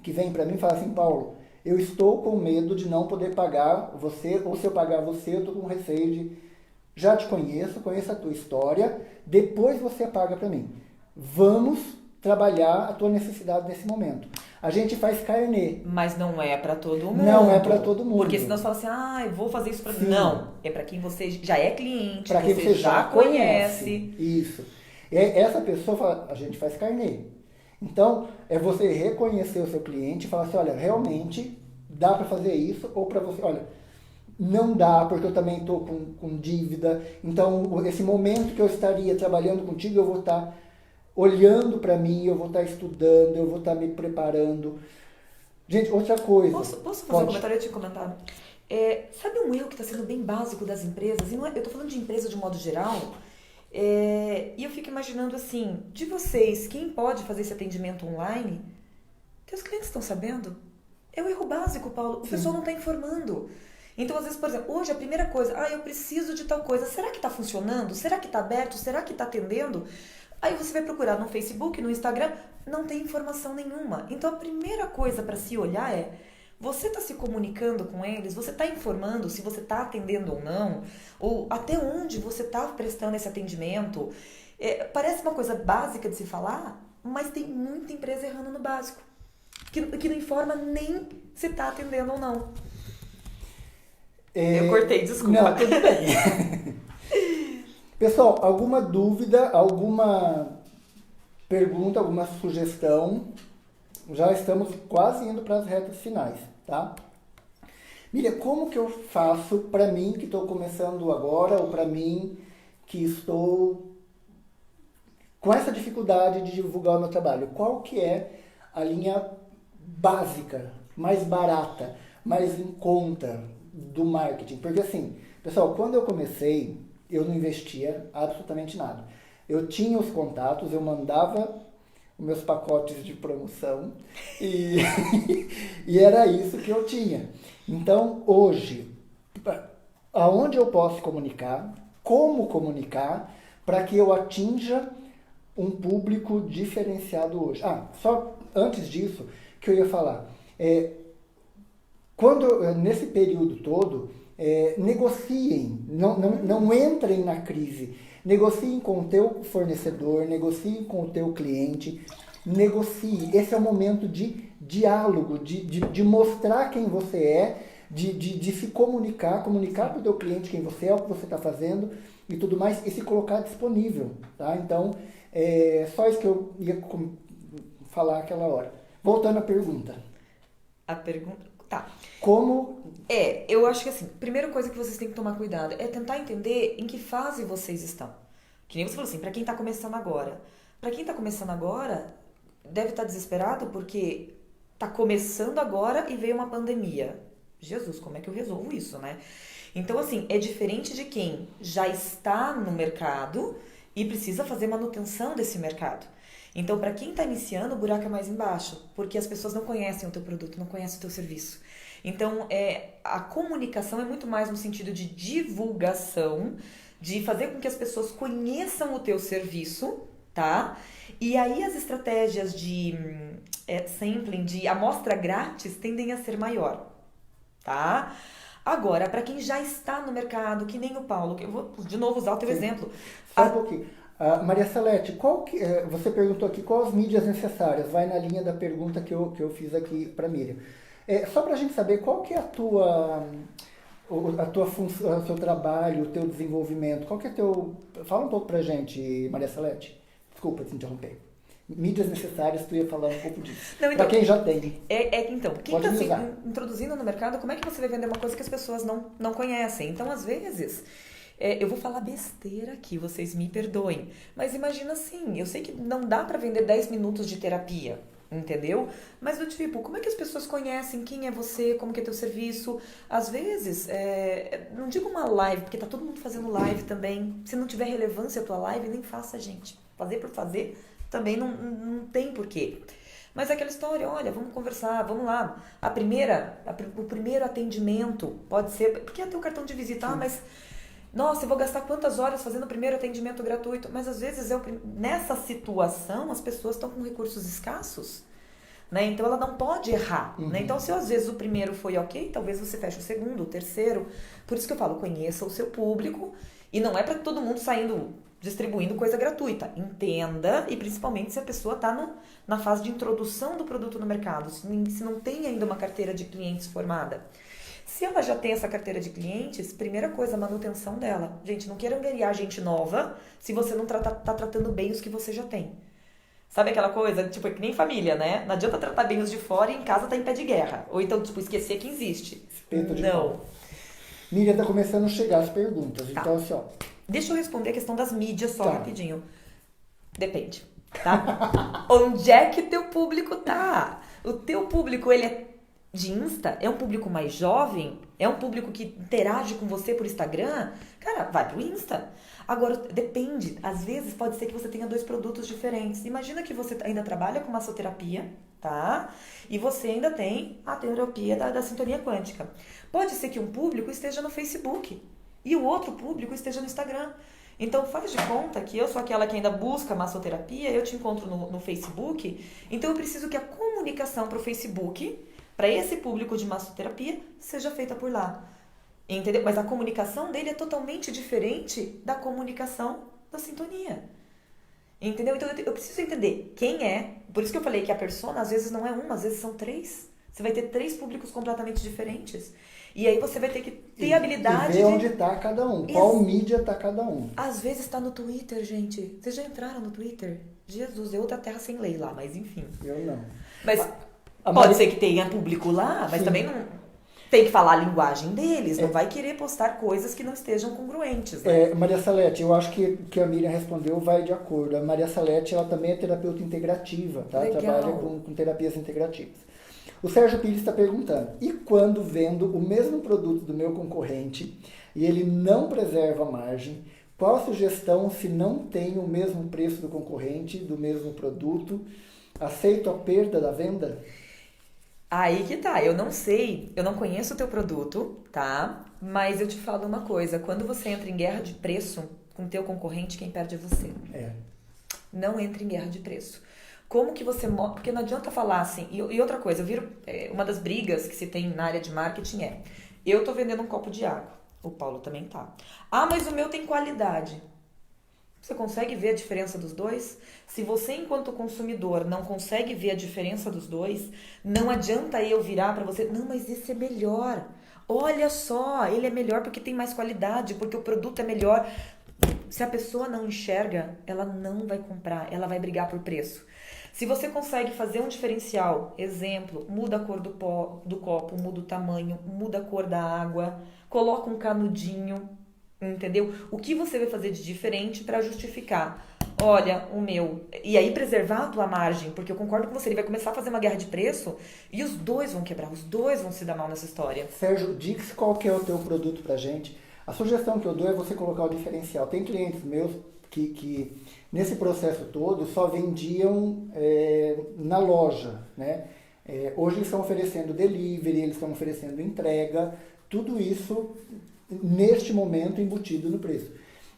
que vêm para mim e falam assim: Paulo, eu estou com medo de não poder pagar você, ou se eu pagar você, eu estou com receio de... Já te conheço a tua história, depois você paga para mim. Vamos trabalhar a tua necessidade nesse momento. A gente faz carnê. Mas não é para todo mundo. Não é para todo mundo. Porque senão você fala assim: eu vou fazer isso para mim. Não, é para quem você já é cliente, para quem você já conhece. Isso. Essa pessoa fala: a gente faz carnê. Então, é você reconhecer o seu cliente e falar assim: olha, realmente dá para fazer isso, ou para você, olha, não dá, porque eu também estou com dívida. Então, esse momento que eu estaria trabalhando contigo, eu vou estar olhando para mim, eu vou estar estudando, eu vou estar me preparando. Gente, outra coisa. Posso fazer um comentário? Eu tinha comentado. Sabe um erro que está sendo bem básico das empresas? E não eu estou falando de empresa de modo geral. E eu fico imaginando assim, de vocês, quem pode fazer esse atendimento online? Teus clientes estão sabendo? É o erro básico, Paulo. O pessoal não está informando. Então, às vezes, por exemplo, hoje a primeira coisa, eu preciso de tal coisa, será que está funcionando? Será que está aberto? Será que está atendendo? Aí você vai procurar no Facebook, no Instagram, não tem informação nenhuma. Então, a primeira coisa para se olhar é, você está se comunicando com eles? Você está informando se você está atendendo ou não? Ou até onde você está prestando esse atendimento? Parece uma coisa básica de se falar, mas tem muita empresa errando no básico, que não informa nem se está atendendo ou não. Eu cortei, desculpa. Não, tudo bem. Pessoal, alguma dúvida, alguma pergunta, alguma sugestão? Já estamos quase indo para as retas finais, tá? Miriam, como que eu faço para mim que estou começando agora ou para mim que estou com essa dificuldade de divulgar o meu trabalho? Qual que é a linha básica, mais barata, mais em conta do marketing? Porque assim, pessoal, quando eu comecei, eu não investia absolutamente nada. Eu tinha os contatos, eu mandava os meus pacotes de promoção e, e era isso que eu tinha. Então, hoje, aonde eu posso comunicar, como comunicar, para que eu atinja um público diferenciado hoje. Só antes disso, que eu ia falar. Nesse período todo, negociem, não entrem na crise. Negociem com o teu fornecedor, negociem com o teu cliente, negocie. Esse é o momento de diálogo, de mostrar quem você é, de se comunicar para o teu cliente quem você é, o que você está fazendo e tudo mais, e se colocar disponível, tá? Então, só isso que eu ia falar aquela hora. Voltando à pergunta. A pergunta... Tá. Como... eu acho que assim, primeira coisa que vocês têm que tomar cuidado é tentar entender em que fase vocês estão. Que nem você falou assim, pra quem tá começando agora. Pra quem tá começando agora, deve estar desesperado porque tá começando agora e veio uma pandemia. Jesus, como é que eu resolvo isso, né? Então, assim, é diferente de quem já está no mercado e precisa fazer manutenção desse mercado. Então, para quem está iniciando, o buraco é mais embaixo, porque as pessoas não conhecem o teu produto, não conhecem o teu serviço. Então, a comunicação é muito mais no sentido de divulgação, de fazer com que as pessoas conheçam o teu serviço, tá? E aí as estratégias de sampling, de amostra grátis, tendem a ser maior, tá? Agora, para quem já está no mercado, que nem o Paulo, que eu vou de novo usar o teu exemplo. Só um pouquinho. Maria Salete, você perguntou aqui quais as mídias necessárias, vai na linha da pergunta que eu fiz aqui para Miriam. Só para a gente saber qual que é a tua função, o seu trabalho, o teu desenvolvimento, qual que é Fala um pouco para a gente, Maria Salete. Desculpa te interromper. Mídias necessárias, tu ia falar um pouco disso. Então, para quem já tem. Então, quem está se introduzindo no mercado, como é que você vai vender uma coisa que as pessoas não conhecem? Então, às vezes... eu vou falar besteira aqui, vocês me perdoem. Mas imagina assim, eu sei que não dá pra vender 10 minutos de terapia, entendeu? Mas do tipo, como é que as pessoas conhecem quem é você, como que é teu serviço? Às vezes, não digo uma live, porque tá todo mundo fazendo live também. Se não tiver relevância a tua live, nem faça, gente. Fazer por fazer também não tem porquê. Mas é aquela história, olha, vamos conversar, vamos lá. O primeiro atendimento pode ser... Porque é teu cartão de visita, mas... Nossa, eu vou gastar quantas horas fazendo o primeiro atendimento gratuito? Mas às vezes, nessa situação, as pessoas estão com recursos escassos, né? Então ela não pode errar, né? Então se às vezes o primeiro foi ok, talvez você feche o segundo, o terceiro. Por isso que eu falo, conheça o seu público. E não é para todo mundo saindo distribuindo coisa gratuita. Entenda, e principalmente se a pessoa está na fase de introdução do produto no mercado, se não tem ainda uma carteira de clientes formada. Se ela já tem essa carteira de clientes, primeira coisa, a manutenção dela. Gente, não queiram ganhar gente nova se você não tá tratando bem os que você já tem. Sabe aquela coisa, tipo, é que nem família, né? Não adianta tratar bem os de fora e em casa tá em pé de guerra. Ou então, tipo, esquecer que existe. Não. Miriam, tá começando a chegar as perguntas. Tá. Então, assim, ó. Deixa eu responder a questão das mídias só rapidinho. Depende, tá? Onde é que teu público tá? O teu público, ele é de Insta? É um público mais jovem? É um público que interage com você por Instagram? Cara, vai pro Insta. Agora, depende. Às vezes pode ser que você tenha 2 produtos diferentes. Imagina que você ainda trabalha com massoterapia, tá? E você ainda tem a terapia da sintonia quântica. Pode ser que um público esteja no Facebook e o outro público esteja no Instagram. Então faz de conta que eu sou aquela que ainda busca massoterapia, eu te encontro no Facebook, então eu preciso que a comunicação para o Facebook, para esse público de massoterapia, seja feita por lá. Entendeu? Mas a comunicação dele é totalmente diferente da comunicação da sintonia. Entendeu? Então eu preciso entender quem é. Por isso que eu falei que a persona às vezes não é uma, às vezes são 3. Você vai ter 3 públicos completamente diferentes. E aí você vai ter que ter habilidade ver onde está cada um, qual mídia está cada um. Às vezes está no Twitter, gente. Vocês já entraram no Twitter? Jesus, é outra terra sem lei lá, mas enfim. Eu não. Mas pode ser que tenha público lá, mas também não... Tem que falar a linguagem deles, não vai querer postar coisas que não estejam congruentes. Né? Maria Salete, eu acho que a Miriam respondeu vai de acordo. A Maria Salete, ela também é terapeuta integrativa, tá? Legal. Trabalha com terapias integrativas. O Sérgio Pires está perguntando, e quando vendo o mesmo produto do meu concorrente e ele não preserva a margem, qual a sugestão se não tem o mesmo preço do concorrente, do mesmo produto? Aceito a perda da venda? Aí que tá, eu não sei, eu não conheço o teu produto, tá? Mas eu te falo uma coisa, quando você entra em guerra de preço com o teu concorrente, quem perde é você. Não entre em guerra de preço. Como que você... Porque não adianta falar assim... E outra coisa, eu viro... uma das brigas que se tem na área de marketing é... Eu tô vendendo um copo de água. O Paulo também tá. Ah, mas o meu tem qualidade. Você consegue ver a diferença dos dois? Se você, enquanto consumidor, não consegue ver a diferença dos dois, não adianta eu virar para você, não, mas esse é melhor. Olha só, ele é melhor porque tem mais qualidade, porque o produto é melhor. Se a pessoa não enxerga, ela não vai comprar, ela vai brigar por preço. Se você consegue fazer um diferencial, exemplo, muda a cor do copo, muda o tamanho, muda a cor da água, coloca um canudinho, entendeu? O que você vai fazer de diferente para justificar? Olha, o meu... E aí preservar a tua margem, porque eu concordo com você, ele vai começar a fazer uma guerra de preço e os dois vão quebrar, os dois vão se dar mal nessa história. Sérgio, diz qual que é o teu produto pra gente. A sugestão que eu dou é você colocar o diferencial. Tem clientes meus que nesse processo todo só vendiam na loja, né? Hoje eles estão oferecendo delivery, eles estão oferecendo entrega, tudo isso neste momento embutido no preço.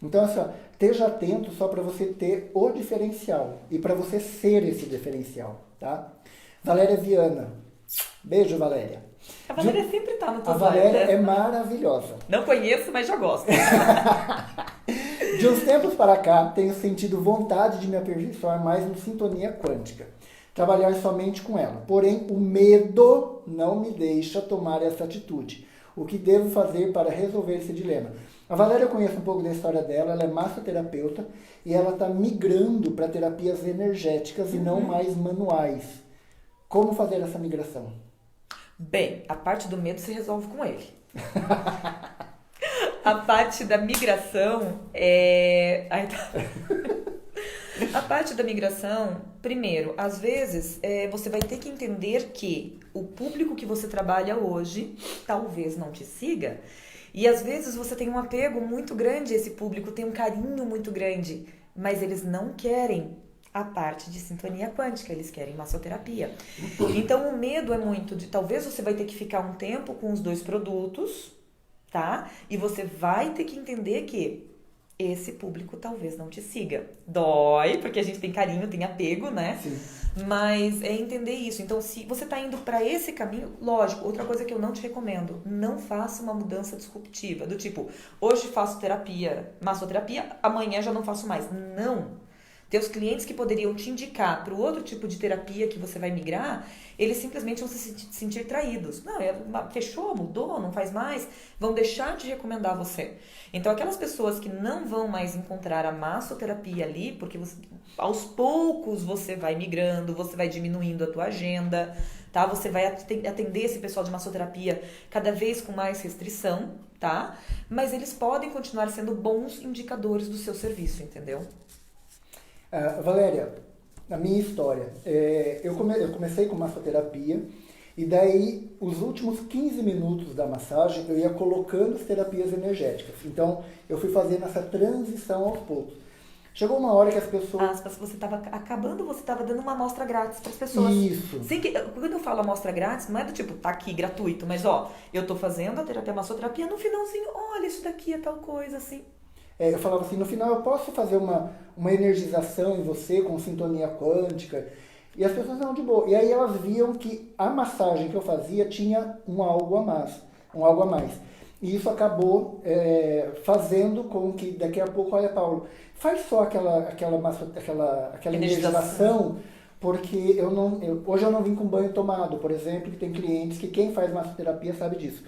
Então, assim, esteja atento só para você ter o diferencial e para você ser esse diferencial, tá? Valéria Viana. Beijo, Valéria. A Valéria sempre tá no teu. A Valéria é maravilhosa. Não conheço, mas já gosto. De uns tempos para cá, tenho sentido vontade de me aperfeiçoar mais em sintonia quântica. Trabalhar somente com ela. Porém, o medo não me deixa tomar essa atitude. O que devo fazer para resolver esse dilema? A Valéria, eu conheço um pouco da história dela, ela é massoterapeuta e ela está migrando para terapias energéticas e não mais manuais. Como fazer essa migração? Bem, a parte do medo se resolve com ele. A parte da migração é... A parte da migração, primeiro, às vezes você vai ter que entender que o público que você trabalha hoje talvez não te siga e às vezes você tem um apego muito grande a esse público, tem um carinho muito grande, mas eles não querem a parte de sintonia quântica, eles querem massoterapia. Então o medo é muito de talvez você vai ter que ficar um tempo com os dois produtos, tá? E você vai ter que entender que esse público talvez não te siga. Dói, porque a gente tem carinho, tem apego, né? Sim. Mas é entender isso. Então, se você tá indo para esse caminho, lógico, outra coisa que eu não te recomendo, não faça uma mudança disruptiva, do tipo, hoje faço terapia, massoterapia, amanhã já não faço mais. Não. Teus clientes que poderiam te indicar para o outro tipo de terapia que você vai migrar, eles simplesmente vão se sentir traídos. Não, fechou, mudou, não faz mais, vão deixar de recomendar você. Então, aquelas pessoas que não vão mais encontrar a massoterapia ali, porque aos poucos você vai migrando, você vai diminuindo a tua agenda, tá? Você vai atender esse pessoal de massoterapia cada vez com mais restrição, tá? Mas eles podem continuar sendo bons indicadores do seu serviço, entendeu? Valéria, a minha história, eu comecei com massoterapia e daí os últimos 15 minutos da massagem eu ia colocando as terapias energéticas. Então eu fui fazendo essa transição aos poucos. Chegou uma hora que as pessoas... Aspas, você estava acabando, você estava dando uma amostra grátis para as pessoas. Isso. Sem que, quando eu falo amostra grátis, não é do tipo, tá aqui, gratuito, mas ó, eu tô fazendo a terapia massoterapia, no finalzinho, olha, isso daqui é tal coisa, assim. Eu falava assim, no final eu posso fazer uma energização em você com sintonia quântica. E as pessoas não, de boa. E aí elas viam que a massagem que eu fazia tinha um algo a mais. Um algo a mais. E isso acabou fazendo com que daqui a pouco, olha, Paulo, faz só aquela energização, porque hoje eu não vim com banho tomado, por exemplo, que tem clientes que quem faz massoterapia sabe disso.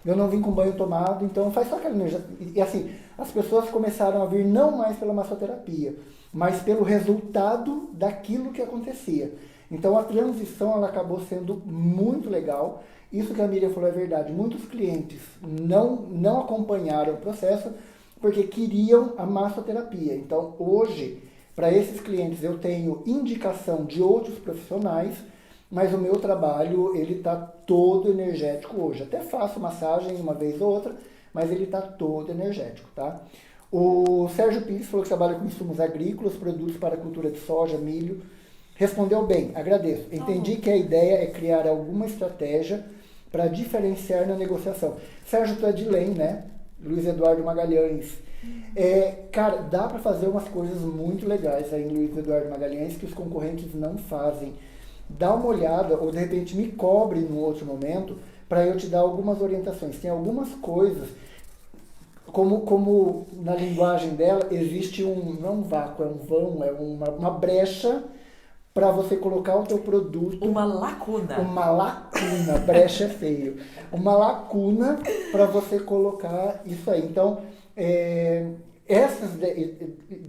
Eu não vim com banho tomado, então faz só aquela energização. E assim, as pessoas começaram a vir não mais pela massoterapia, mas pelo resultado daquilo que acontecia. Então a transição ela acabou sendo muito legal. Isso que a Miriam falou é verdade. Muitos clientes não acompanharam o processo porque queriam a massoterapia. Então hoje, para esses clientes, eu tenho indicação de outros profissionais, mas o meu trabalho ele está todo energético hoje. Até faço massagem uma vez ou outra, mas ele está todo energético, tá? O Sérgio Pires falou que trabalha com insumos agrícolas, produtos para a cultura de soja, milho. Respondeu bem, agradeço. Entendi que a ideia é criar alguma estratégia para diferenciar na negociação. Sérgio, tu é de LEM, né? Luiz Eduardo Magalhães. Cara, dá para fazer umas coisas muito legais aí em Luiz Eduardo Magalhães que os concorrentes não fazem. Dá uma olhada, ou de repente me cobre num outro momento, para eu te dar algumas orientações. Tem algumas coisas, como na linguagem dela, existe não é um vácuo, é um vão, é uma brecha para você colocar o teu produto... Uma lacuna. Uma lacuna, brecha é feio. Uma lacuna para você colocar isso aí. Então, essas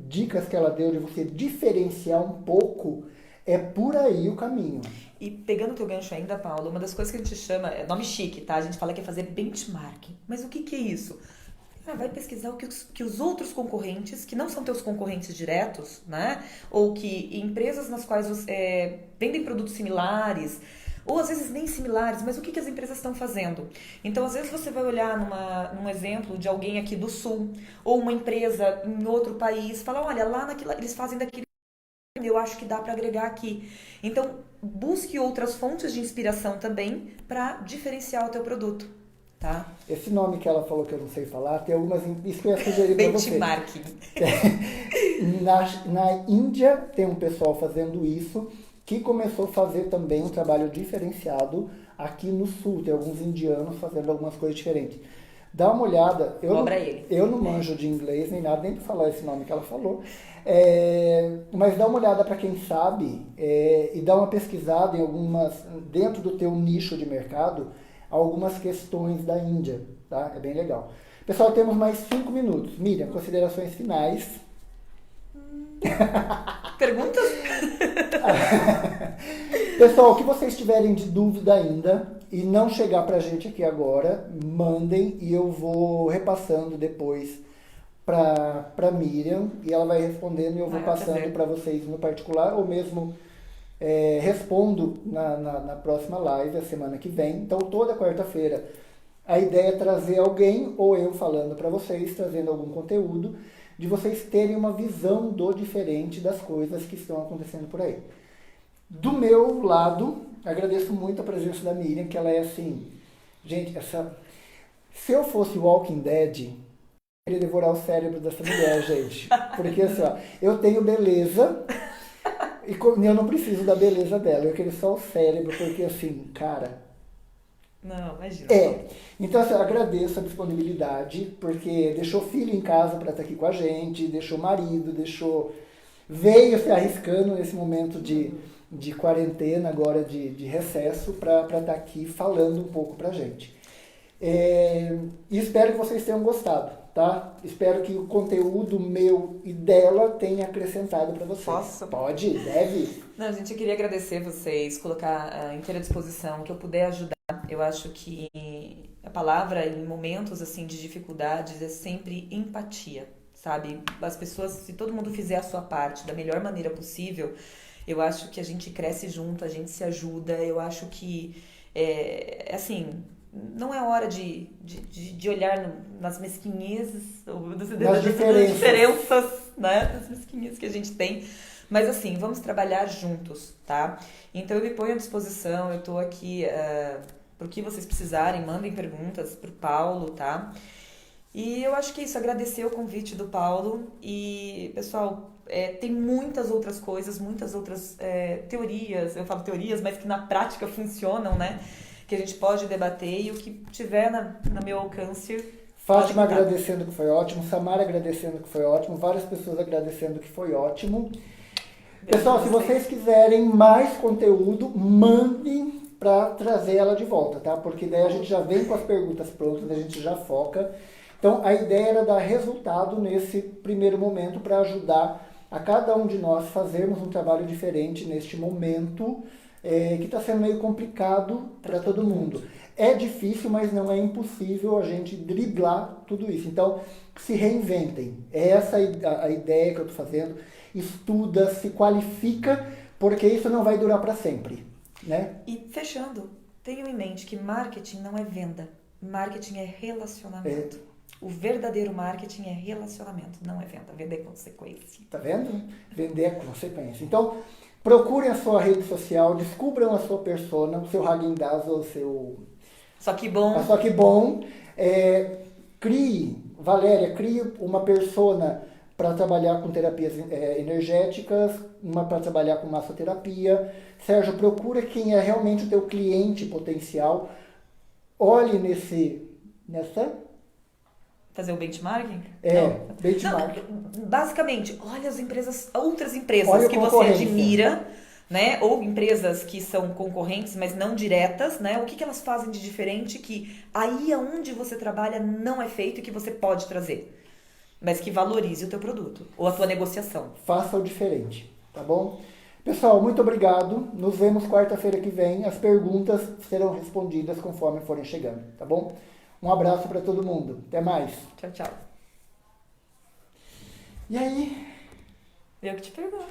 dicas que ela deu de você diferenciar um pouco, é por aí o caminho. E pegando o teu gancho ainda, Paulo, uma das coisas que a gente chama, é nome chique, tá? A gente fala que é fazer benchmarking. Mas o que é isso? Vai pesquisar o que os outros concorrentes, que não são teus concorrentes diretos, né? Ou que empresas nas quais vendem produtos similares, ou às vezes nem similares, mas o que as empresas estão fazendo? Então, às vezes você vai olhar num exemplo de alguém aqui do Sul, ou uma empresa em outro país, fala, olha, lá naquilo, eles fazem daquele, eu acho que dá para agregar aqui. Então, busque outras fontes de inspiração também para diferenciar o teu produto. Tá? Esse nome que ela falou que eu não sei falar, tem algumas... Isso que eu ia sugerir para você. Benchmarking. Na Índia tem um pessoal fazendo isso, que começou a fazer também um trabalho diferenciado aqui no Sul. Tem alguns indianos fazendo algumas coisas diferentes. Dá uma olhada. Eu não manjo de inglês nem nada, nem para falar esse nome que ela falou. Mas dá uma olhada para quem sabe e dá uma pesquisada em algumas, dentro do teu nicho de mercado, algumas questões da Índia, tá? É bem legal. Pessoal, temos mais 5 minutos. Miriam, considerações finais. Perguntas? Pessoal, o que vocês tiverem de dúvida ainda e não chegar pra gente aqui agora, mandem e eu vou repassando depois pra Miriam e ela vai respondendo e eu vou passando para vocês no particular ou mesmo... respondo na próxima live, a semana que vem. Então, toda quarta-feira, a ideia é trazer alguém, ou eu falando para vocês, trazendo algum conteúdo, de vocês terem uma visão do diferente das coisas que estão acontecendo por aí. Do meu lado, agradeço muito a presença da Miriam, que ela é assim... Gente, se eu fosse Walking Dead, eu queria devorar o cérebro dessa mulher, gente. Porque, assim, ó, eu tenho beleza... E eu não preciso da beleza dela, eu queria só o cérebro, porque assim, cara... Não, imagina. Então, assim, eu agradeço a disponibilidade, porque deixou filho em casa para estar aqui com a gente, deixou marido, veio se arriscando nesse momento de quarentena, agora de recesso, para estar aqui falando um pouco pra gente. E espero que vocês tenham gostado, tá? Espero que o conteúdo meu e dela tenha acrescentado para vocês. Posso? Pode? Deve? Não, gente, eu queria agradecer vocês, colocar à inteira disposição, que eu puder ajudar. Eu acho que a palavra em momentos assim de dificuldades é sempre empatia, sabe? As pessoas, se todo mundo fizer a sua parte da melhor maneira possível, eu acho que a gente cresce junto, a gente se ajuda. Eu acho que, assim... Não é hora de olhar nas mesquinhezas, nas diferenças né? As mesquinhas que a gente tem. Mas assim, vamos trabalhar juntos, tá? Então eu me ponho à disposição, eu tô aqui pro que vocês precisarem, mandem perguntas pro Paulo, tá? E eu acho que é isso, agradecer o convite do Paulo e, pessoal, tem muitas outras coisas, muitas outras teorias, eu falo teorias, mas que na prática funcionam, né? Que a gente pode debater e o que tiver no meu alcance. Fátima agradecendo que foi ótimo, Samara agradecendo que foi ótimo, várias pessoas agradecendo que foi ótimo. Pessoal, se vocês quiserem mais conteúdo, mandem para trazer ela de volta, tá? Porque daí a gente já vem com as perguntas prontas, a gente já foca. Então, a ideia era dar resultado nesse primeiro momento para ajudar a cada um de nós fazermos um trabalho diferente neste momento que está sendo meio complicado para todo mundo. É difícil, mas não é impossível a gente driblar tudo isso. Então, se reinventem. É essa a ideia que eu estou fazendo. Estuda, se qualifica, porque isso não vai durar para sempre, né? E fechando, tenham em mente que marketing não é venda. Marketing é relacionamento. O verdadeiro marketing é relacionamento, não é venda. Vender é consequência. Tá vendo? Vender é consequência. Então, procurem a sua rede social, descubram a sua persona, o seu Häagen-Dazs, o seu... Só que bom. Só que bom. Valéria, crie uma persona para trabalhar com terapias energéticas, uma para trabalhar com massoterapia. Sérgio, procura quem é realmente o teu cliente potencial. Olhe nessa... Fazer o benchmarking? Benchmarking. Não, basicamente, olha outras empresas que você admira, né? Ou empresas que são concorrentes, mas não diretas, né? O que elas fazem de diferente que aí aonde você trabalha não é feito e que você pode trazer, mas que valorize o teu produto ou a tua negociação. Faça o diferente, tá bom? Pessoal, muito obrigado. Nos vemos quarta-feira que vem. As perguntas serão respondidas conforme forem chegando, tá bom? Um abraço para todo mundo. Até mais. Tchau, tchau. E aí? Eu que te pergunto.